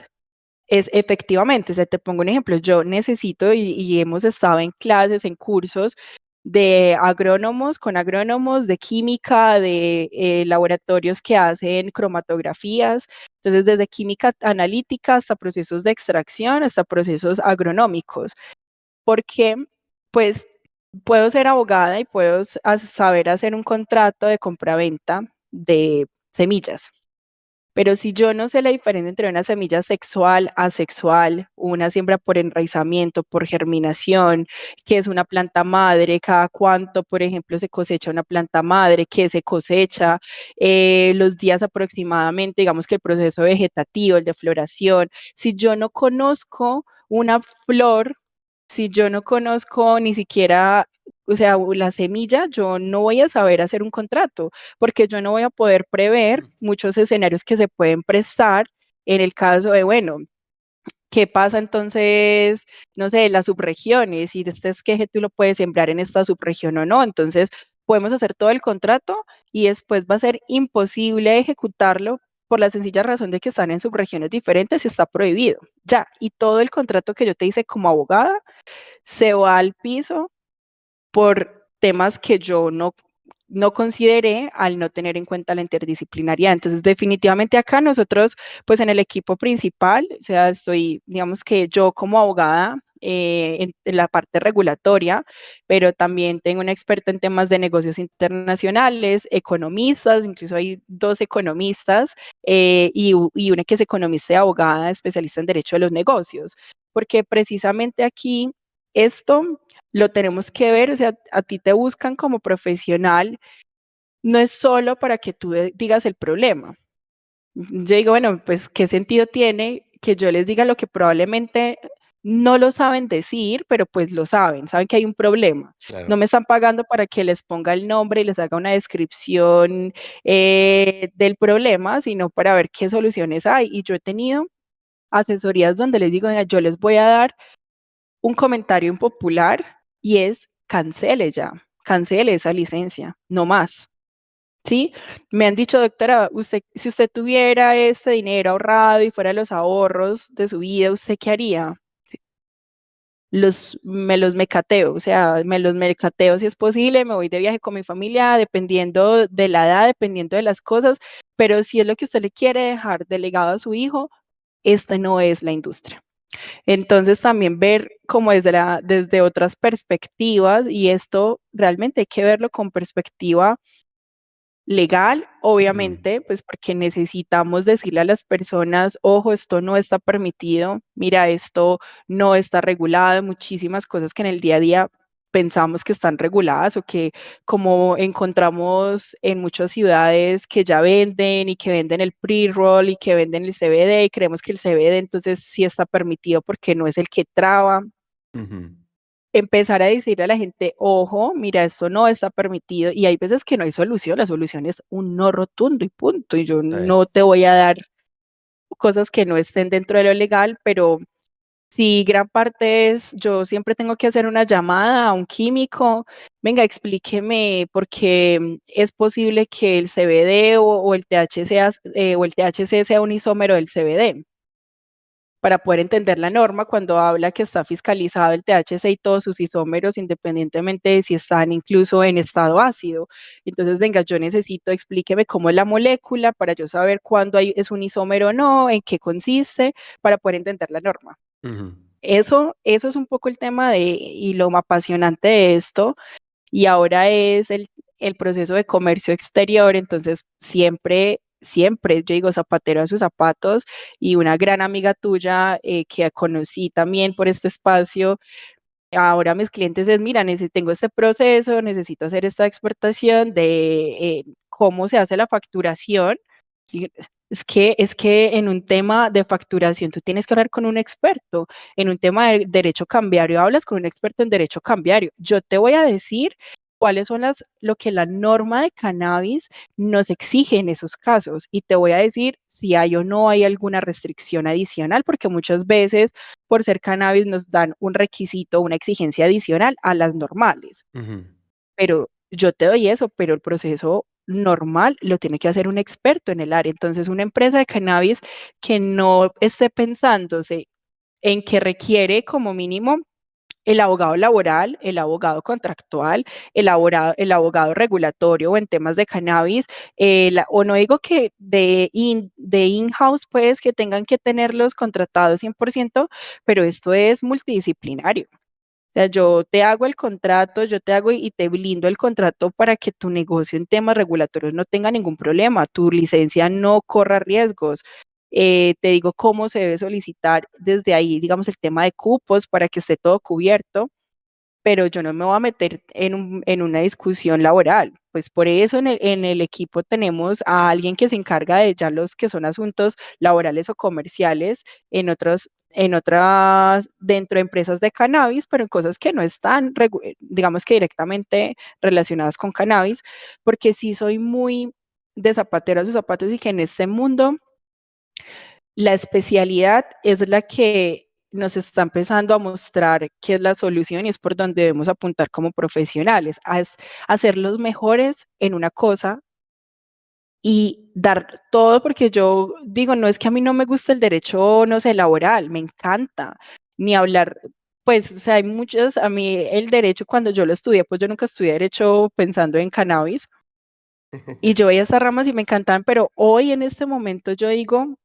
es efectivamente, te pongo un ejemplo, yo necesito y hemos estado en clases, en cursos de agrónomos, con agrónomos de química, de laboratorios que hacen cromatografías, entonces desde química analítica hasta procesos de extracción, hasta procesos agronómicos, porque pues puedo ser abogada y puedo saber hacer un contrato de compraventa de semillas. Pero si yo no sé la diferencia entre una semilla sexual, asexual, una siembra por enraizamiento, por germinación, qué es una planta madre, cada cuánto, por ejemplo, se cosecha una planta madre, qué se cosecha, los días aproximadamente, digamos que el proceso vegetativo, el de floración, si yo no conozco una flor, si yo no conozco ni siquiera, o sea, la semilla, yo no voy a saber hacer un contrato, porque yo no voy a poder prever muchos escenarios que se pueden prestar en el caso de, bueno, ¿Qué pasa entonces, no sé, las subregiones? Y este esqueje tú lo puedes sembrar en esta subregión o no. Entonces, podemos hacer todo el contrato y después va a ser imposible ejecutarlo por la sencilla razón de que están en subregiones diferentes y está prohibido. Ya, y todo el contrato que yo te hice como abogada se va al piso por temas que yo no consideré al no tener en cuenta la interdisciplinariedad. Entonces, definitivamente acá nosotros, pues en el equipo principal, o sea, estoy, digamos que yo como abogada en la parte regulatoria, pero también tengo una experta en temas de negocios internacionales, economistas, incluso hay 2 economistas y una que es economista y abogada, especialista en derecho de los negocios, porque precisamente aquí esto lo tenemos que ver, o sea, a ti te buscan como profesional, no es solo para que tú digas el problema. Yo digo, bueno, pues, ¿qué sentido tiene que yo les diga lo que probablemente no lo saben decir, pero pues lo saben que hay un problema? No Claro. me están pagando para que les ponga el nombre y les haga una descripción del problema, sino para ver qué soluciones hay. Y yo he tenido asesorías donde les digo, yo les voy a dar un comentario impopular y es cancele ya, cancele esa licencia, no más. ¿Sí? Me han dicho, doctora, usted, si usted tuviera este dinero ahorrado y fuera los ahorros de su vida, ¿usted qué haría? Sí, me los mecateo, o sea, me los mecateo si es posible, me voy de viaje con mi familia, dependiendo de la edad, dependiendo de las cosas, pero si es lo que usted le quiere dejar delegado a su hijo, esta no es la industria. Entonces también ver como desde otras perspectivas y esto realmente hay que verlo con perspectiva legal, Mm, obviamente, pues porque necesitamos decirle a las personas, ojo, esto no está permitido, mira, esto no está regulado, muchísimas cosas que en el día a día pensamos que están reguladas o que como encontramos en muchas ciudades que ya venden y que venden el pre-roll y que venden el CBD y creemos que el CBD entonces sí está permitido porque no es el que traba. ujú. Empezar a decirle a la gente, ojo, mira, esto no está permitido y hay veces que no hay solución, la solución es un no rotundo y punto, y yo Sí. no te voy a dar cosas que no estén dentro de lo legal, pero si gran parte es, yo siempre tengo que hacer una llamada a un químico, venga, explíqueme por qué es posible que el CBD o el o el THC sea un isómero del CBD para poder entender la norma cuando habla que está fiscalizado el THC y todos sus isómeros, independientemente de si están incluso en estado ácido. Entonces, venga, yo necesito, explíqueme cómo es la molécula para yo saber cuándo es un isómero o no, en qué consiste, para poder entender la norma. Ujú. Eso es un poco el tema y lo apasionante de esto, y ahora es el proceso de comercio exterior, entonces siempre, yo digo zapatero a sus zapatos y una gran amiga tuya que conocí también por este espacio, ahora mis clientes es, mira, tengo este proceso, necesito hacer esta exportación de cómo se hace la facturación. Y es que en un tema de facturación tú tienes que hablar con un experto. En un tema de derecho cambiario hablas con un experto en derecho cambiario. Yo te voy a decir cuáles son lo que la norma de cannabis nos exige en esos casos y te voy a decir si hay o no hay alguna restricción adicional, porque muchas veces por ser cannabis nos dan un requisito, una exigencia adicional a las normales. Ujú. Pero yo te doy eso, pero el proceso normal lo tiene que hacer un experto en el área. Entonces, una empresa de cannabis que no esté pensándose en que requiere como mínimo el abogado laboral, el abogado contractual, el abogado regulatorio o en temas de cannabis, o no digo que de in-house, pues que tengan que tenerlos contratados 100%, pero esto es multidisciplinario. O sea, yo te hago el contrato, yo te hago y te blindo el contrato para que tu negocio en temas regulatorios no tenga ningún problema, tu licencia no corra riesgos. Te digo cómo se debe solicitar desde ahí, digamos, el tema de cupos para que esté todo cubierto, pero yo no me voy a meter en una discusión laboral. Pues por eso en el equipo tenemos a alguien que se encarga de ya los que son asuntos laborales o comerciales en otras, dentro de empresas de cannabis, pero en cosas que no están, digamos que directamente relacionadas con cannabis, porque sí soy muy de zapatero a sus zapatos y que en este mundo la especialidad es la que nos está empezando a mostrar qué es la solución y es por donde debemos apuntar como profesionales, a ser los mejores en una cosa y dar todo, porque yo digo, no es que a mí no me gusta el derecho, no sé, laboral, me encanta, ni hablar, pues, o sea, hay muchos, a mí el derecho cuando yo lo estudié, pues yo nunca estudié derecho pensando en cannabis y yo veía esas ramas y me encantaban, pero hoy en este momento yo digo,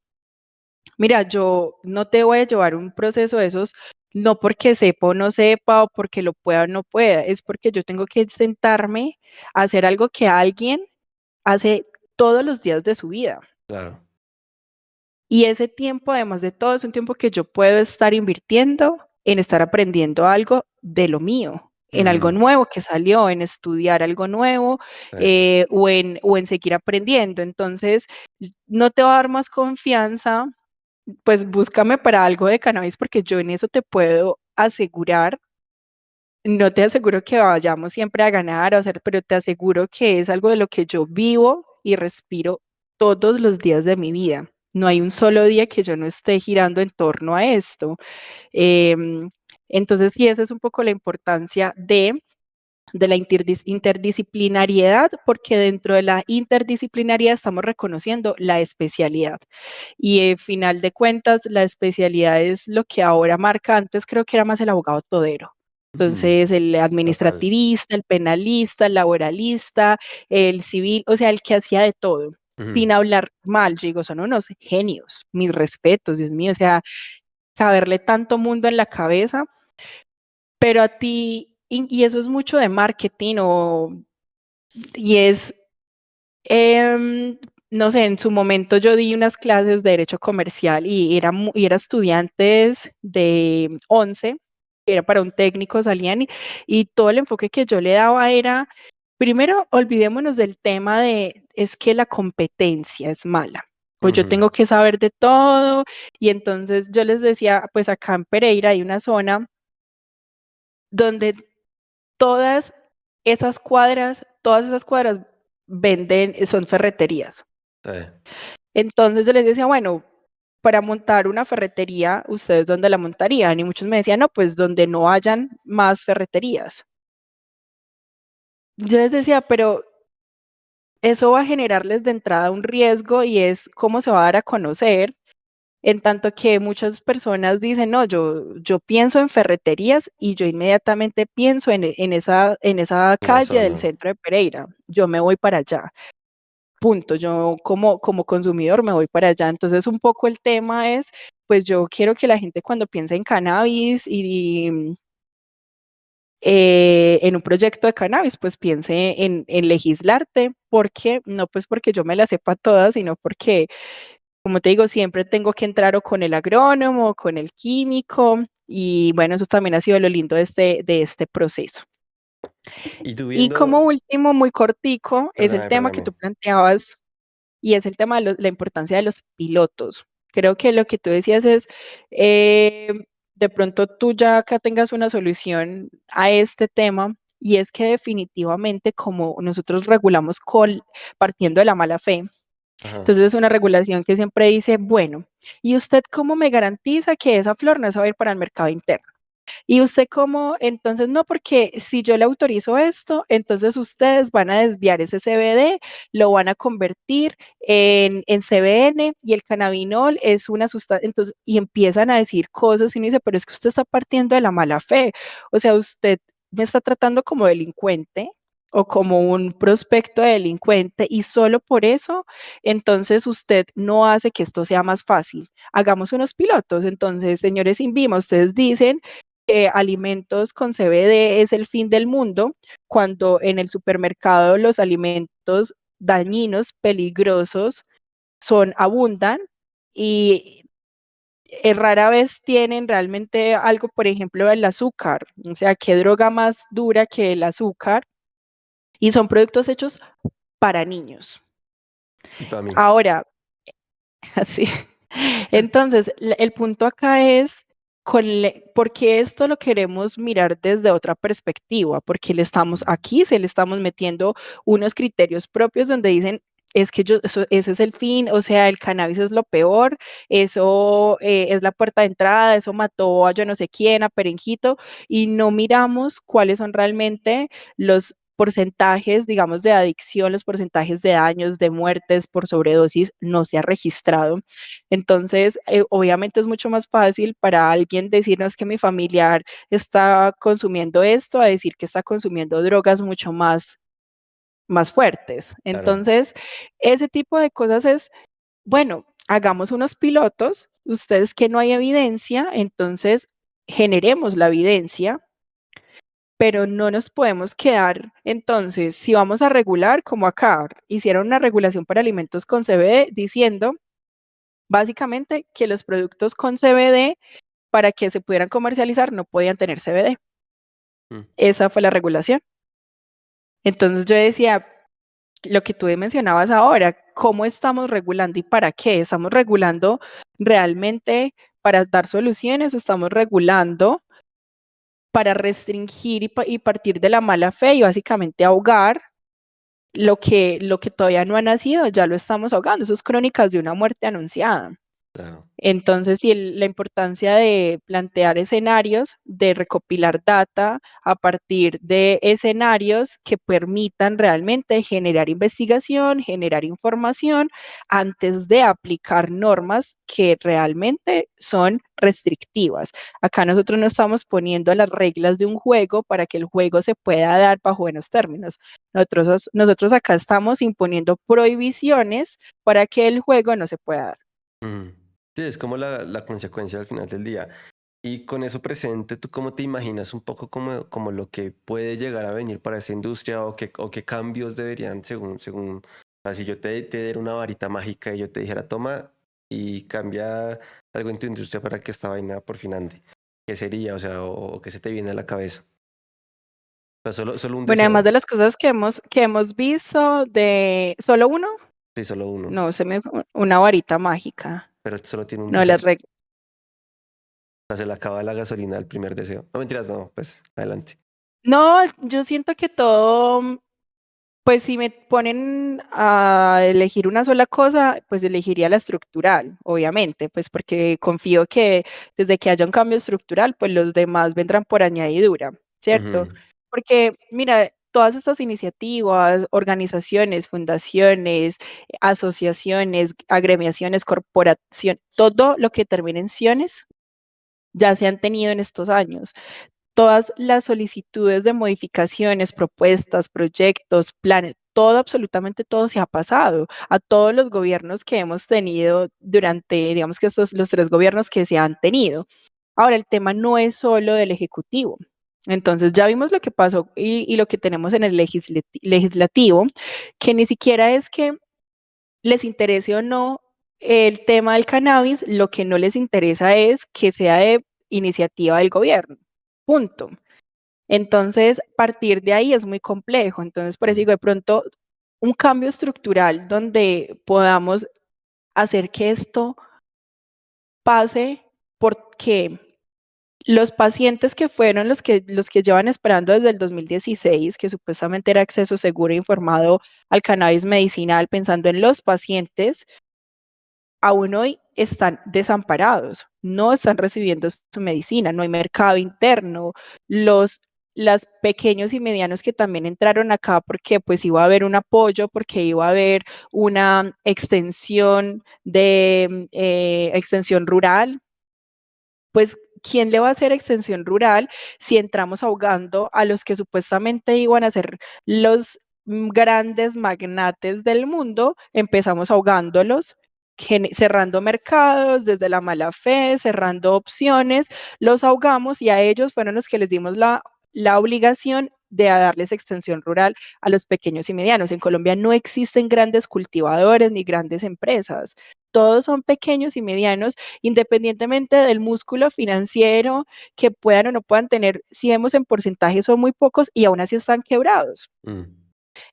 mira, yo no te voy a llevar un proceso de esos, no porque sepa o no sepa o porque lo pueda o no pueda, es porque yo tengo que sentarme a hacer algo que alguien hace todos los días de su vida. Claro. Y ese tiempo, además de todo, es un tiempo que yo puedo estar invirtiendo en estar aprendiendo algo de lo mío, en algo Mm, nuevo que salió, en estudiar algo nuevo sí. o en seguir aprendiendo. Entonces, no te va a dar más confianza, pues búscame para algo de cannabis porque yo en eso te puedo asegurar, no te aseguro que vayamos siempre a ganar o hacer, pero te aseguro que es algo de lo que yo vivo y respiro todos los días de mi vida. No hay un solo día que yo no esté girando en torno a esto. Em, entonces, sí, esa es un poco la importancia de la interdisciplinariedad, porque dentro de la interdisciplinariedad estamos reconociendo la especialidad. Y final de cuentas, la especialidad es lo que ahora marca, antes creo que era más el abogado todero. Ujú, Entonces, el total. administrativista, el penalista, el laboralista, el civil, o sea, el que hacía de todo. Ujú. Sin hablar mal, yo digo, son unos genios, mis respetos, Dios mío, o sea, caberle tanto mundo en la cabeza, pero a ti, y eso es mucho de marketing y es, em, no sé, en su momento yo di unas clases de derecho comercial y era estudiantes de 11, era para un técnico, salían y todo el enfoque que yo le daba era, primero, olvidémonos del tema de, es que la competencia es mala. O yo Ujú. tengo que saber de todo. Y entonces yo les decía, pues acá en Pereira hay una zona donde todas esas cuadras venden, son ferreterías. Sí. Entonces yo les decía, bueno, para montar una ferretería, ¿ustedes dónde la montarían? Y muchos me decían, no, pues donde no hayan más ferreterías. Yo les decía, pero eso va a generarles de entrada un riesgo y es cómo se va a dar a conocer, en tanto que muchas personas dicen, no, yo pienso en ferreterías y yo inmediatamente pienso en esa En la calle del zona. centro de Pereira, yo me voy para allá, punto, yo como consumidor me voy para allá. Entonces un poco el tema es, pues yo quiero que la gente cuando piense en cannabis y en un proyecto de cannabis, pues piense en legislarte, porque no pues porque yo me la sepa todas, sino porque como te digo, siempre tengo que entrar o con el agrónomo o con el químico y bueno, eso también ha sido lo lindo de este proceso. Y tú Y como viendo, último, muy cortico, es el perdóname, tema que perdóname. tú planteabas y es el tema de la importancia de los pilotos. Creo que lo que tú decías es, eh, de pronto tú ya acá tengas una solución a este tema y es que definitivamente como nosotros regulamos partiendo de la mala fe, Ajá. entonces es una regulación que siempre dice, bueno, ¿y usted cómo me garantiza que esa flor no se va a ir para el mercado interno? ¿Y usted cómo? Entonces no, porque si yo le autorizo esto, entonces ustedes van a desviar ese CBD, lo van a convertir en CBN y el cannabinol es una sustancia, entonces, y empiezan a decir cosas y uno dice, pero es que usted está partiendo de la mala fe, o sea, usted me está tratando como delincuente o como un prospecto de delincuente y solo por eso, entonces usted no hace que esto sea más fácil. Hagamos unos pilotos. Entonces, señores Invima, ustedes dicen que alimentos con CBD es el fin del mundo, cuando en el supermercado los alimentos dañinos, peligrosos, abundan y rara vez tienen realmente algo, por ejemplo, el azúcar, o sea, qué droga más dura que el azúcar, y son productos hechos para niños. Y para mí. Ahora, así. Entonces, el punto acá es porque esto lo queremos mirar desde otra perspectiva, porque le estamos aquí, se le estamos metiendo unos criterios propios donde dicen es que ese es el fin, o sea, el cannabis es lo peor, eso es la puerta de entrada, eso mató a yo no sé quién, a Perenjito, y no miramos cuáles son realmente los porcentajes, digamos, de adicción, los porcentajes de daños, de muertes por sobredosis, no se ha registrado. Entonces, obviamente es mucho más fácil para alguien decirnos que mi familiar está consumiendo esto, a decir que está consumiendo drogas mucho más fuertes. Claro, Entonces, ese tipo de cosas es, bueno, hagamos unos pilotos, ustedes que no hay evidencia, entonces generemos la evidencia, pero no nos podemos quedar, entonces, si vamos a regular, como acá, hicieron una regulación para alimentos con CBD diciendo básicamente que los productos con CBD para que se pudieran comercializar no podían tener CBD. mm, Esa fue la regulación. Entonces yo decía, lo que tú mencionabas ahora, ¿cómo estamos regulando y para qué? ¿Estamos regulando realmente para dar soluciones o estamos regulando para restringir y partir de la mala fe y básicamente ahogar lo que todavía no ha nacido? Ya lo estamos ahogando. Eso es crónicas de una muerte anunciada. claro. Entonces, sí, la importancia de plantear escenarios, de recopilar data a partir de escenarios que permitan realmente generar investigación, generar información antes de aplicar normas que realmente son restrictivas. Acá nosotros no estamos poniendo las reglas de un juego para que el juego se pueda dar bajo buenos términos. Nosotros acá estamos imponiendo prohibiciones para que el juego no se pueda dar. Mm. Sí, es como la consecuencia al final del día. Y con eso presente, ¿tú cómo te imaginas un poco como lo que puede llegar a venir para esa industria o qué cambios deberían según, o sea, si yo te diera una varita mágica y yo te dijera, toma y cambia algo en tu industria para que esta vaina por fin ande? ¿Qué sería? O sea, o qué se te viene a la cabeza. O sea, solo un Bueno, además deseo. de las cosas que hemos visto de solo uno, Sí, solo uno. no, una varita mágica. Pero solo tiene un No, deseo. las O reglas. sea, se le acaba la gasolina al primer deseo. No mentiras, no, pues adelante. No, yo siento que todo, pues si me ponen a elegir una sola cosa, pues elegiría la estructural, obviamente, pues porque confío que desde que haya un cambio estructural, pues los demás vendrán por añadidura, ¿cierto? Ujú, Porque mira, todas estas iniciativas, organizaciones, fundaciones, asociaciones, agremiaciones, corporación, todo lo que termine en ciones ya se han tenido en estos años. Todas las solicitudes de modificaciones, propuestas, proyectos, planes, todo, absolutamente todo se ha pasado a todos los gobiernos que hemos tenido durante, digamos que estos, los 3 gobiernos que se han tenido. Ahora, el tema no es solo del Ejecutivo. Entonces, ya vimos lo que pasó y lo que tenemos en el legislativo, que ni siquiera es que les interese o no el tema del cannabis, lo que no les interesa es que sea de iniciativa del gobierno. Punto. Entonces, partir de ahí es muy complejo. Entonces, por eso ujú, digo, de pronto, un cambio estructural donde podamos hacer que esto pase porque los pacientes que fueron los que llevan esperando desde el 2016, que supuestamente era acceso seguro e informado al cannabis medicinal, pensando en los pacientes, aún hoy están desamparados, no están recibiendo su medicina, no hay mercado interno, los las pequeños y medianos que también entraron acá porque pues iba a haber un apoyo, porque iba a haber una extensión de extensión rural, pues ¿quién le va a hacer extensión rural si entramos ahogando a los que supuestamente iban a ser los grandes magnates del mundo? Empezamos ahogándolos, cerrando mercados desde la mala fe, cerrando opciones, los ahogamos y a ellos fueron los que les dimos la obligación de darles extensión rural a los pequeños y medianos. En Colombia no existen grandes cultivadores ni grandes empresas. Todos son pequeños y medianos independientemente del músculo financiero que puedan o no puedan tener, si vemos en porcentaje son muy pocos y aún así están quebrados. mm,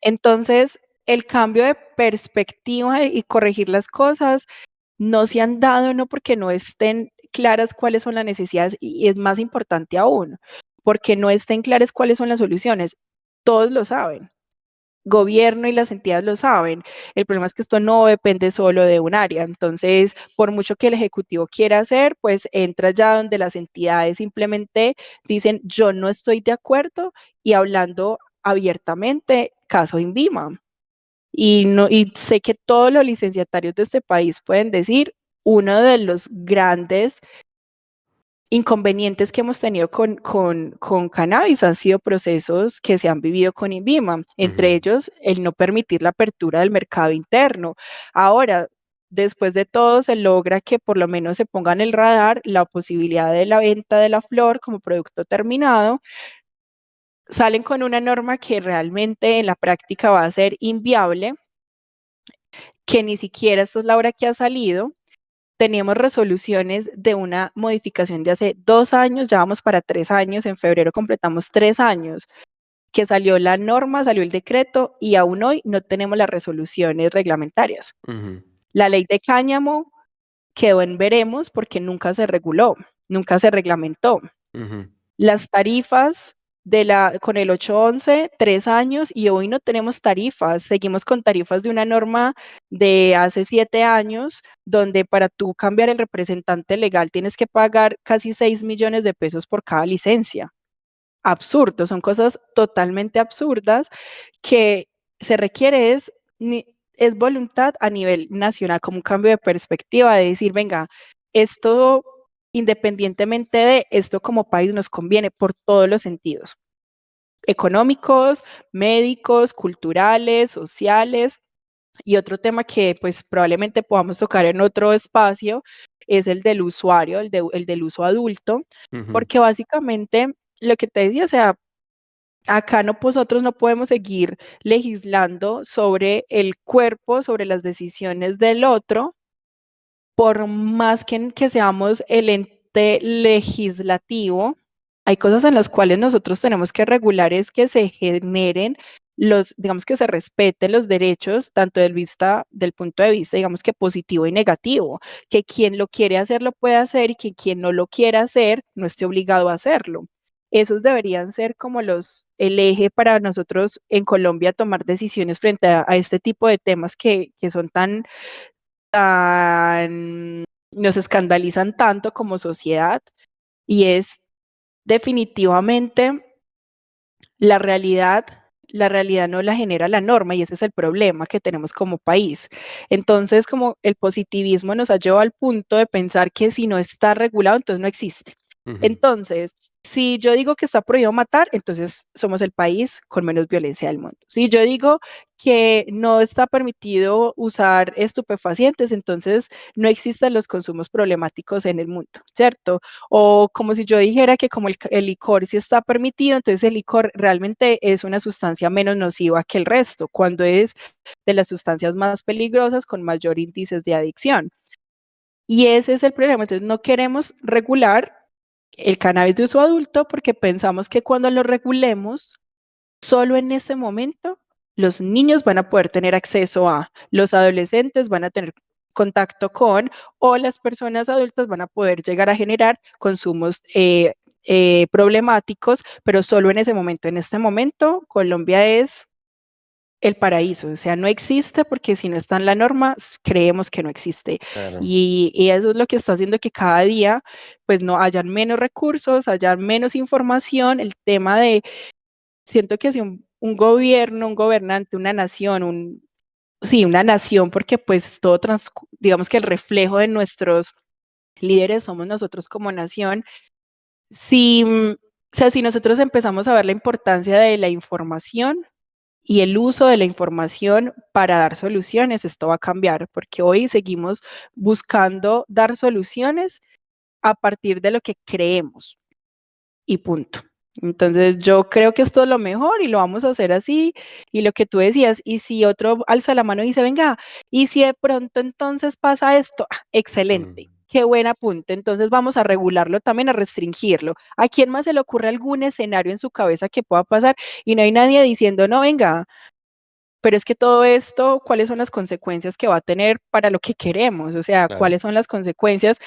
Entonces, el cambio de perspectiva y corregir las cosas no se han dado, no porque no estén claras cuáles son las necesidades y es más importante aún, porque no estén claras cuáles son las soluciones. Todos lo saben, gobierno y las entidades lo saben. El problema es que esto no depende solo de un área. Entonces, por mucho que el Ejecutivo quiera hacer, pues entra ya donde las entidades simplemente dicen, yo no estoy de acuerdo y hablando abiertamente, caso INVIMA. Y sé que todos los licenciatarios de este país pueden decir, uno de los grandes inconvenientes que hemos tenido con cannabis han sido procesos que se han vivido con INVIMA, entre Ujú, ellos el no permitir la apertura del mercado interno. Ahora, después de todo, se logra que por lo menos se ponga en el radar la posibilidad de la venta de la flor como producto terminado. Salen con una norma que realmente en la práctica va a ser inviable, que ni siquiera esta es la hora que ha salido. Teníamos resoluciones de una modificación de hace 2 años, ya vamos para 3 años, en febrero completamos 3 años, que salió la norma, salió el decreto y aún hoy no tenemos las resoluciones reglamentarias. ujú, La ley de cáñamo quedó en veremos porque nunca se reguló, nunca se reglamentó. ujú, Las tarifas con el 811, 3 años y hoy no tenemos tarifas. Seguimos con tarifas de una norma de hace 7 años, donde para tú cambiar el representante legal tienes que pagar casi 6 millones de pesos por cada licencia. Absurdo, son cosas totalmente absurdas que se requiere es voluntad a nivel nacional, como un cambio de perspectiva, de decir, venga, esto independientemente de esto como país nos conviene por todos los sentidos, económicos, médicos, culturales, sociales. Y otro tema que pues probablemente podamos tocar en otro espacio es el del usuario, el del uso adulto, ujú. porque básicamente lo que te decía, o sea, acá nosotros no podemos seguir legislando sobre el cuerpo, sobre las decisiones del otro, por más que seamos el ente legislativo. Hay cosas en las cuales nosotros tenemos que regular, es que se generen digamos que se respeten los derechos, tanto del punto de vista, digamos que positivo y negativo, que quien lo quiere hacer lo puede hacer y que quien no lo quiera hacer no esté obligado a hacerlo. Esos deberían ser como el eje para nosotros en Colombia tomar decisiones frente a este tipo de temas que son nos escandalizan tanto como sociedad, y es definitivamente la realidad. La realidad no la genera la norma y ese es el problema que tenemos como país. Entonces, como el positivismo nos ha llevado al punto de pensar que si no está regulado, entonces no existe. Ujú, Entonces, si yo digo que está prohibido matar, entonces somos el país con menos violencia del mundo. Si yo digo que no está permitido usar estupefacientes, entonces no existen los consumos problemáticos en el mundo, ¿cierto? O como si yo dijera que como el licor sí está permitido, entonces el licor realmente es una sustancia menos nociva que el resto, cuando es de las sustancias más peligrosas con mayor índices de adicción. Y ese es el problema. Entonces no queremos regular el cannabis de uso adulto porque pensamos que cuando lo regulemos, solo en ese momento los niños van a poder tener acceso a, los adolescentes van a tener contacto con, o las personas adultas van a poder llegar a generar consumos problemáticos, pero solo en ese momento. En este momento, Colombia es el paraíso, o sea, no existe porque si no está en la norma, creemos que no existe. claro. Y eso es lo que está haciendo que cada día, pues no hayan menos recursos, haya menos información. El tema de, siento que si un gobierno, un gobernante, una nación, sí, una nación, porque pues todo, digamos que el reflejo de nuestros líderes somos nosotros como nación. Si, o sea, si nosotros empezamos a ver la importancia de la información y el uso de la información para dar soluciones, esto va a cambiar, porque hoy seguimos buscando dar soluciones a partir de lo que creemos y punto. Entonces yo creo que esto es lo mejor y lo vamos a hacer así. Y lo que tú decías, y si otro alza la mano y dice, venga, y si de pronto entonces pasa esto, Mm, excelente, qué buen apunte. Entonces vamos a regularlo también, a restringirlo. ¿A quién más se le ocurre algún escenario en su cabeza que pueda pasar? Y no hay nadie diciendo, no, venga, pero es que todo esto, ¿cuáles son las consecuencias que va a tener para lo que queremos? O sea, claro. ¿cuáles son las consecuencias?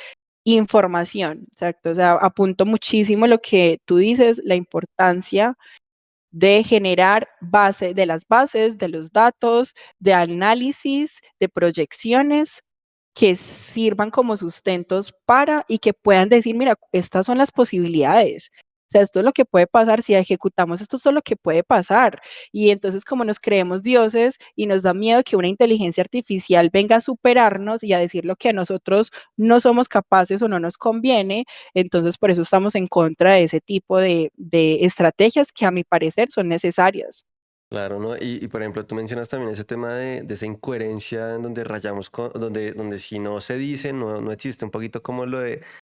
Información, exacto. O sea, apunto muchísimo lo que tú dices, la importancia de generar base de las bases, de los datos, de análisis, de proyecciones que sirvan como sustentos para y que puedan decir, mira, estas son las posibilidades. O sea, esto es lo que puede pasar si ejecutamos, esto es lo que puede pasar. Y entonces, como nos creemos dioses y nos da miedo que una inteligencia artificial venga a superarnos y a decir lo que a nosotros no somos capaces o no nos conviene, entonces por eso estamos en contra de ese tipo de estrategias que a mi parecer son necesarias. Claro, ¿no? Por ejemplo, tú mencionas también ese tema de esa incoherencia en donde rayamos, donde si no se dice, no existe, un poquito como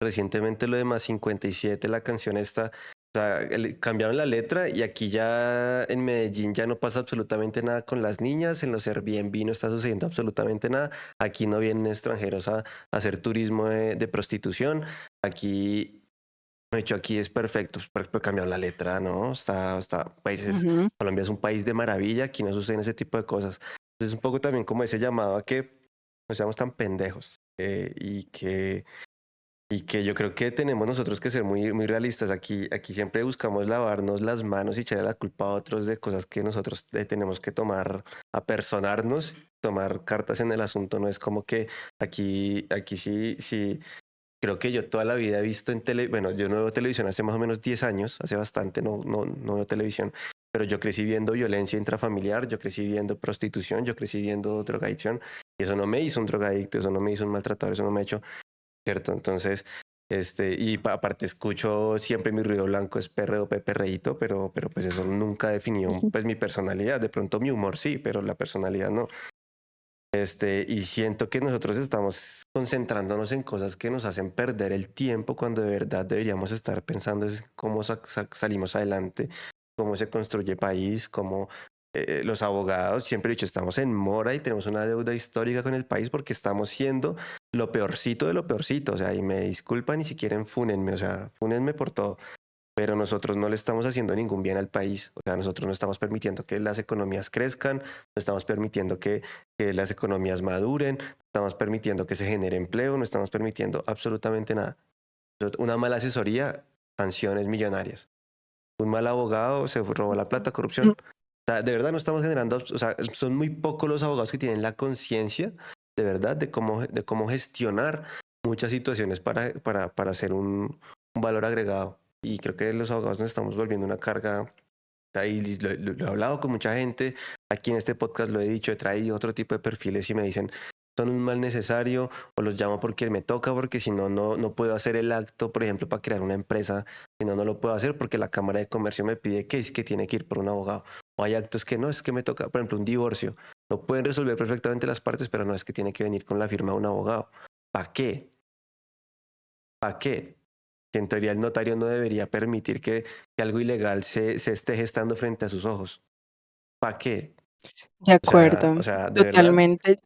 recientemente lo de Más 57, la canción esta, o sea, cambiaron la letra y aquí ya en Medellín ya no pasa absolutamente nada con las niñas, en los Airbnb no está sucediendo absolutamente nada, aquí no vienen extranjeros a hacer turismo de prostitución, aquí de hecho, aquí es perfecto, pero cambiar la letra, ¿no? Países, Ujú. Colombia es un país de maravilla, aquí no suceden ese tipo de cosas. Es un poco también como ese llamado a que no seamos tan pendejos y que yo creo que tenemos nosotros que ser muy realistas. Aquí siempre buscamos lavarnos las manos y echarle la culpa a otros de cosas que nosotros tenemos que tomar, a personarnos, tomar cartas en el asunto. No es como que aquí sí. Creo que yo toda la vida he visto bueno, yo no veo televisión hace más o menos 10 años, hace bastante no veo televisión, pero yo crecí viendo violencia intrafamiliar, yo crecí viendo prostitución, yo crecí viendo drogadicción, y eso no me hizo un drogadicto, eso no me hizo un maltratador, eso no me ha hecho, ¿cierto? Entonces, aparte escucho siempre mi ruido blanco es perreo, perreíto, pero pues eso nunca definió pues mi personalidad, de pronto mi humor sí, pero la personalidad no. Y siento que nosotros estamos concentrándonos en cosas que nos hacen perder el tiempo cuando de verdad deberíamos estar pensando en cómo salimos adelante, cómo se construye país, cómo los abogados, siempre he dicho, estamos en mora y tenemos una deuda histórica con el país porque estamos siendo lo peorcito de lo peorcito. O sea, y me disculpan y si quieren fúnenme, o sea, fúnenme por todo, pero nosotros no le estamos haciendo ningún bien al país. O sea, nosotros no estamos permitiendo que las economías crezcan, no estamos permitiendo que las economías maduren, no estamos permitiendo que se genere empleo, no estamos permitiendo absolutamente nada. Una mala asesoría, sanciones millonarias. Un mal abogado se robó la plata, corrupción. O sea, de verdad no estamos generando, o sea, son muy pocos los abogados que tienen la conciencia de verdad de cómo gestionar muchas situaciones para hacer un valor agregado. Y creo que los abogados nos estamos volviendo una carga. Y lo he hablado con mucha gente. Aquí en este podcast lo he dicho, he traído otro tipo de perfiles y me dicen, son un mal necesario o los llamo porque me toca, porque si no, no puedo hacer el acto, por ejemplo, para crear una empresa. Si no, no lo puedo hacer porque la Cámara de Comercio me pide que es que tiene que ir por un abogado. O hay actos que no, es que me toca, por ejemplo, un divorcio. Lo pueden resolver perfectamente las partes, pero no es que tiene que venir con la firma de un abogado. ¿Para qué? ¿Para qué? Que en teoría el notario no debería permitir que algo ilegal se esté gestando frente a sus ojos. ¿Para qué? De acuerdo, totalmente.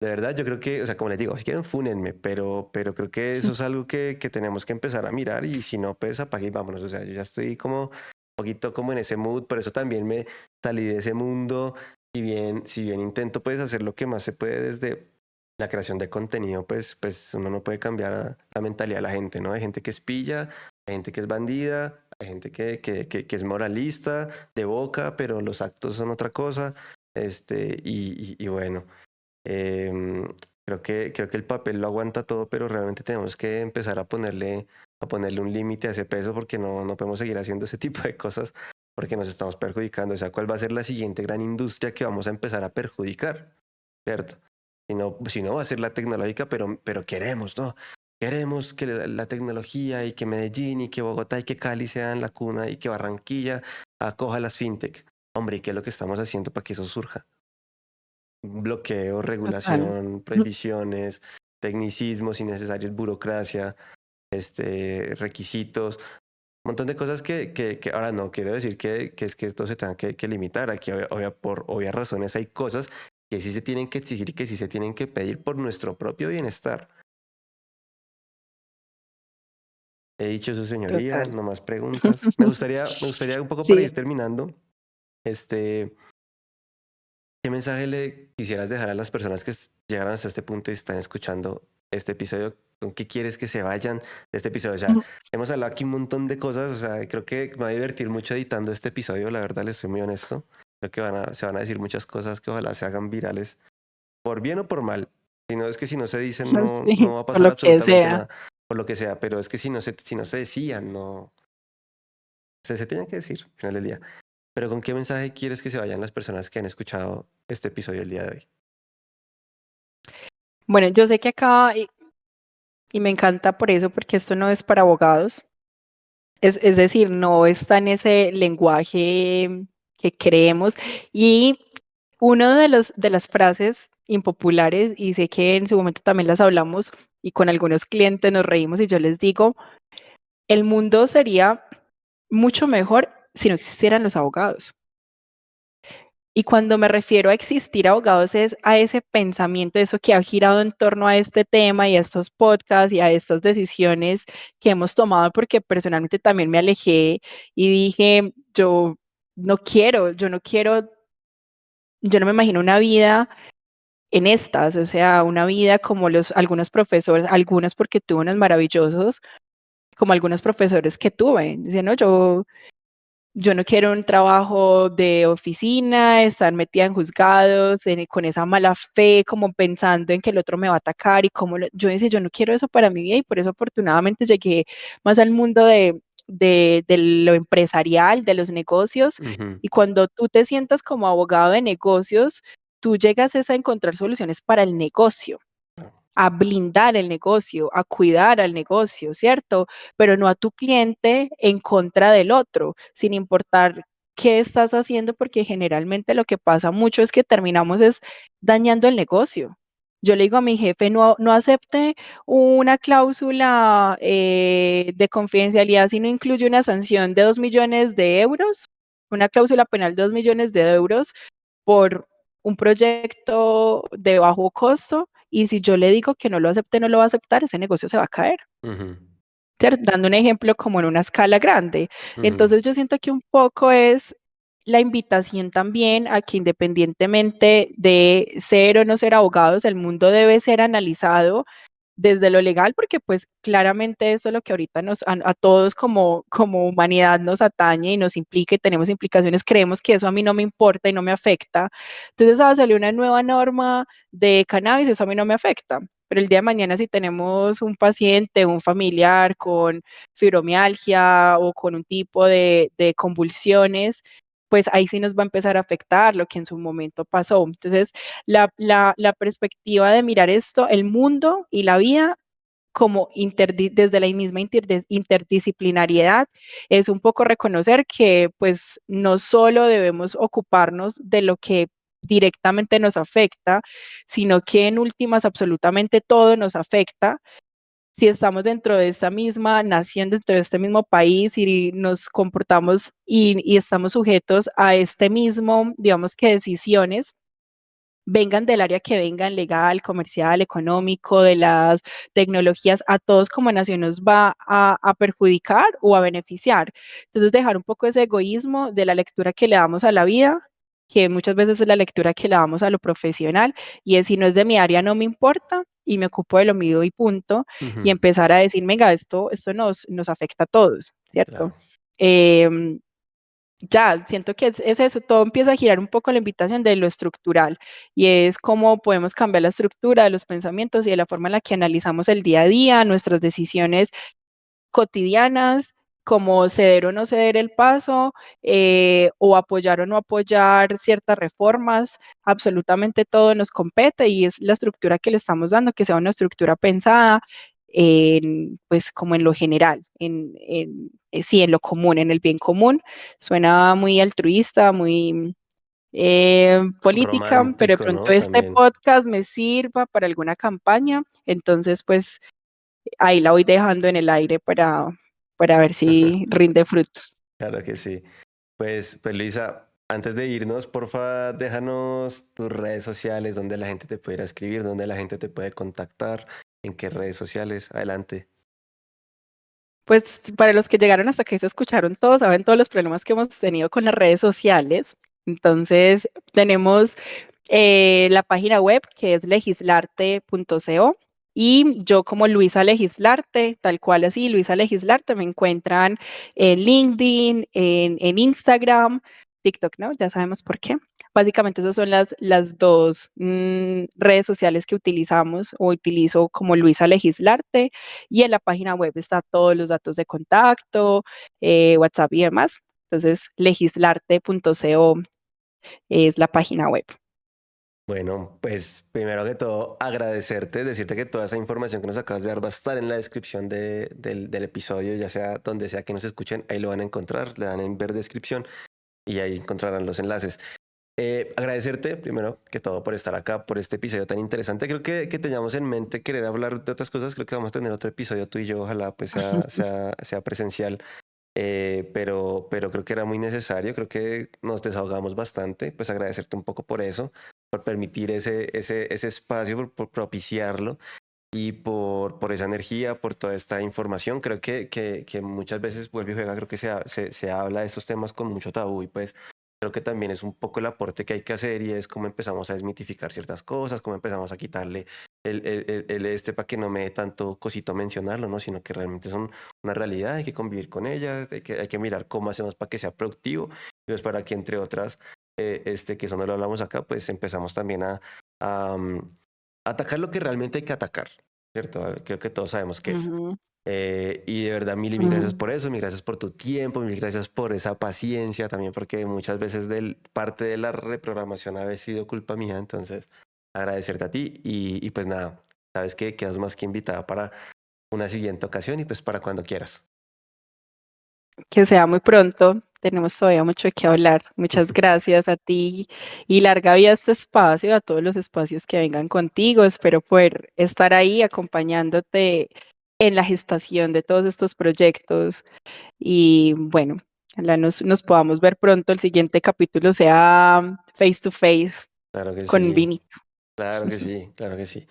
De verdad, yo creo que, o sea, como les digo, si quieren, fúnenme, pero creo que eso es algo que tenemos que empezar a mirar y si no, pues apague y vámonos. O sea, yo ya estoy como un poquito como en ese mood, por eso también me salí de ese mundo. Si bien intento pues hacer lo que más se puede desde la creación de contenido, pues uno no puede cambiar la mentalidad de la gente, ¿no? Hay gente que es pilla, hay gente que es bandida, hay gente que es moralista de boca, pero los actos son otra cosa. Y bueno. Em, creo que el papel lo aguanta todo, pero realmente tenemos que empezar a ponerle un límite a ese peso porque no podemos seguir haciendo ese tipo de cosas porque nos estamos perjudicando. O sea, ¿cuál va a ser la siguiente gran industria que vamos a empezar a perjudicar? ¿Cierto? Si no va a ser la tecnológica, pero queremos, ¿no? Queremos que la tecnología y que Medellín y que Bogotá y que Cali sean la cuna y que Barranquilla acoja las fintech. Hombre, ¿y qué es lo que estamos haciendo para que eso surja? Bloqueo, Total. regulación, prohibiciones, tecnicismos innecesarios, burocracia, requisitos, un montón de cosas que ahora no quiero decir que es que esto se tenga que limitar. Aquí, por obvias razones, hay cosas que sí se tienen que exigir y que sí se tienen que pedir por nuestro propio bienestar. He dicho su señoría, Total. no más preguntas. Me gustaría un poco para Sí, ir terminando, este, ¿qué mensaje le quisieras dejar a las personas que llegaron hasta este punto y están escuchando este episodio? ¿Con qué quieres que se vayan de este episodio? O sea, hemos hablado aquí un montón de cosas, o sea, creo que me va a divertir mucho editando este episodio, la verdad, les soy muy honesto. Creo que se van a decir muchas cosas que ojalá se hagan virales, por bien o por mal. Si no, es que si no se dicen, Sí, no va a por pasar lo que absolutamente sea. nada, por lo que sea, pero es que si no se decían, no, se tenían que decir al final del día. Pero ¿con qué mensaje quieres que se vayan las personas que han escuchado este episodio el día de hoy? Bueno, yo sé que acá, y me encanta por eso, porque esto no es para abogados, es decir, no está en ese lenguaje que creemos. Y uno de las frases impopulares, y sé que en su momento también las hablamos y con algunos clientes nos reímos y yo les digo, el mundo sería mucho mejor si no existieran los abogados. Y cuando me refiero a existir abogados es a ese pensamiento, eso que ha girado en torno a este tema y a estos podcasts y a estas decisiones que hemos tomado, porque personalmente también me alejé y dije, yo no me imagino una vida en estas, o sea, una vida como algunos profesores, algunos porque tuve unos maravillosos, como algunos profesores que tuve. Dicen, no, yo no quiero un trabajo de oficina, estar metida en juzgados, con esa mala fe, como pensando en que el otro me va a atacar y yo decía, yo no quiero eso para mi vida y por eso afortunadamente llegué más al mundo de lo empresarial, de los negocios. Ujú. Y cuando tú te sientas como abogado de negocios, tú llegas a encontrar soluciones para el negocio, a blindar el negocio, a cuidar al negocio, ¿cierto? Pero no a tu cliente en contra del otro, sin importar qué estás haciendo, porque generalmente lo que pasa mucho es que terminamos es dañando el negocio. Yo le digo a mi jefe, no acepte una cláusula de confidencialidad si no incluye una sanción de 2 millones de euros, una cláusula penal de 2 millones de euros por un proyecto de bajo costo, y si yo le digo que no lo acepte, no lo va a aceptar, ese negocio se va a caer. Ujú, ¿Cierto? Dando un ejemplo como en una escala grande. ujú, Entonces yo siento que un poco es la invitación también a que independientemente de ser o no ser abogados, el mundo debe ser analizado desde lo legal, porque pues claramente eso es lo que ahorita a todos como humanidad nos atañe y nos implica y tenemos implicaciones, creemos que eso a mí no me importa y no me afecta. Entonces salió una nueva norma de cannabis, eso a mí no me afecta. Pero el día de mañana si tenemos un paciente, un familiar con fibromialgia o con un tipo de convulsiones, pues ahí sí nos va a empezar a afectar lo que en su momento pasó. Entonces, la perspectiva de mirar esto, el mundo y la vida como desde la misma interdisciplinariedad, es un poco reconocer que pues no solo debemos ocuparnos de lo que directamente nos afecta, sino que en últimas absolutamente todo nos afecta si estamos dentro de esta misma nación, dentro de este mismo país y nos comportamos y estamos sujetos a este mismo, digamos que decisiones, vengan del área que vengan, legal, comercial, económico, de las tecnologías, a todos como nación nos va a perjudicar o a beneficiar. Entonces, dejar un poco ese egoísmo de la lectura que le damos a la vida, que muchas veces es la lectura que le damos a lo profesional, y es si no es de mi área, no me importa y me ocupo de lo mío y punto, y ujú. empezar a decir, venga, esto nos afecta a todos, ¿cierto? Claro. Ya, siento que es eso, todo empieza a girar un poco la invitación de lo estructural y es cómo podemos cambiar la estructura de los pensamientos y de la forma en la que analizamos el día a día, nuestras decisiones cotidianas, como ceder o no ceder el paso, o apoyar o no apoyar ciertas reformas, absolutamente todo nos compete y es la estructura que le estamos dando, que sea una estructura pensada pues como en lo general, sí, en lo común, en el bien común. Suena muy altruista, muy política, pero de Romántico, pronto ¿no? este También. podcast me sirva para alguna campaña, entonces pues ahí la voy dejando en el aire para ver si rinde frutos. Claro que sí. Pues Luisa, antes de irnos, porfa, déjanos tus redes sociales, donde la gente te puede ir a escribir, donde la gente te puede contactar, en qué redes sociales. Adelante. Pues para los que llegaron hasta aquí se escucharon todos, saben todos los problemas que hemos tenido con las redes sociales. Entonces, tenemos la página web que es legislarte.co. Y yo como Luisa Legislarte, tal cual así, Luisa Legislarte, me encuentran en LinkedIn, en Instagram, TikTok, ¿no? Ya sabemos por qué. Básicamente esas son las dos redes sociales que utilizamos o utilizo como Luisa Legislarte, y en la página web está todos los datos de contacto, WhatsApp y demás. Entonces, legislarte.co es la página web. Bueno, pues primero que todo agradecerte, decirte que toda esa información que nos acabas de dar va a estar en la descripción del episodio, ya sea donde sea que nos escuchen, ahí lo van a encontrar, le dan en ver descripción y ahí encontrarán los enlaces. Agradecerte primero que todo por estar acá, por este episodio tan interesante. Creo que teníamos en mente querer hablar de otras cosas. Creo que vamos a tener otro episodio tú y yo, ojalá pues sea presencial. Pero creo que era muy necesario. Creo que nos desahogamos bastante. Pues agradecerte un poco por eso, por permitir ese espacio, por propiciarlo y por esa energía, por toda esta información. Creo que muchas veces vuelve y juega, creo que se habla de estos temas con mucho tabú y pues creo que también es un poco el aporte que hay que hacer y es cómo empezamos a desmitificar ciertas cosas, cómo empezamos a quitarle para que no me dé tanto cosito mencionarlo, ¿no? Sino que realmente son una realidad, hay que convivir con ellas, hay que mirar cómo hacemos para que sea productivo y pues para que entre otras, que eso no lo hablamos acá, pues empezamos también a, atacar lo que realmente hay que atacar, ¿cierto? Creo que todos sabemos qué es. Ujú, Y de verdad, mil y mil gracias ujú. por eso, mil gracias por tu tiempo, mil gracias por esa paciencia también, porque muchas veces parte de la reprogramación ha sido culpa mía, entonces agradecerte a ti y pues nada, sabes que quedas más que invitada para una siguiente ocasión y pues para cuando quieras. Que sea muy pronto. Tenemos todavía mucho que hablar. Muchas gracias a ti y larga vida a este espacio, a todos los espacios que vengan contigo. Espero poder estar ahí acompañándote en la gestación de todos estos proyectos y bueno, ojalá nos podamos ver pronto. El siguiente capítulo sea face to face Claro que con sí, vinito. claro que sí, claro que sí.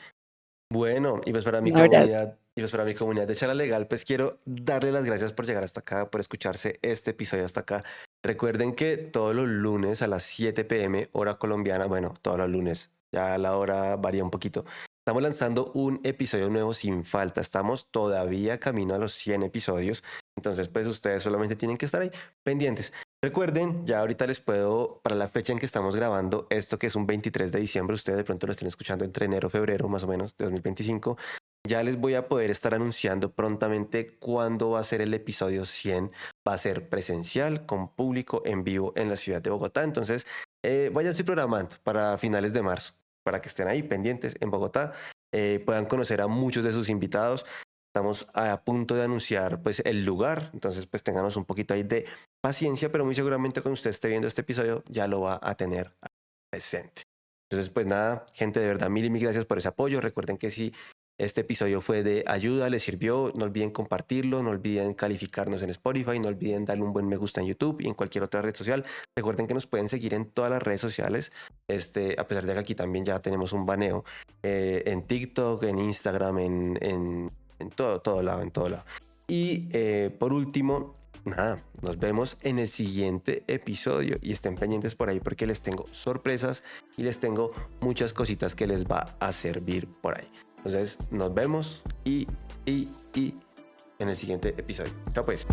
Bueno, y pues para mi Un abrazo. comunidad, y pues para mi comunidad de Charla Legal, pues quiero darle las gracias por llegar hasta acá, por escucharse este episodio hasta acá. Recuerden que todos los lunes a las 7 p.m. hora colombiana, bueno, todos los lunes, ya la hora varía un poquito. Estamos lanzando un episodio nuevo sin falta. Estamos todavía camino a los 100 episodios. Entonces, pues ustedes solamente tienen que estar ahí pendientes. Recuerden, ya ahorita les puedo, para la fecha en que estamos grabando, esto que es un 23 de diciembre, ustedes de pronto lo estén escuchando entre enero, febrero, más o menos, de 2025, ya les voy a poder estar anunciando prontamente cuándo va a ser el episodio 100. Va a ser presencial, con público, en vivo, en la ciudad de Bogotá. Entonces, váyanse programando para finales de marzo, para que estén ahí pendientes en Bogotá, puedan conocer a muchos de sus invitados. Estamos a punto de anunciar pues el lugar, entonces pues tenganos un poquito ahí de paciencia, pero muy seguramente cuando usted esté viendo este episodio ya lo va a tener presente. Entonces pues nada, gente, de verdad mil y mil gracias por ese apoyo. Recuerden que si este episodio fue de ayuda, les sirvió, no olviden compartirlo, no olviden calificarnos en Spotify, no olviden darle un buen me gusta en YouTube y en cualquier otra red social. Recuerden que nos pueden seguir en todas las redes sociales, a pesar de que aquí también ya tenemos un baneo, en TikTok, en Instagram, en todo lado, en todo lado. Y por último, nada, nos vemos en el siguiente episodio y estén pendientes por ahí porque les tengo sorpresas y les tengo muchas cositas que les va a servir por ahí. Entonces, nos vemos y en el siguiente episodio. Chao pues.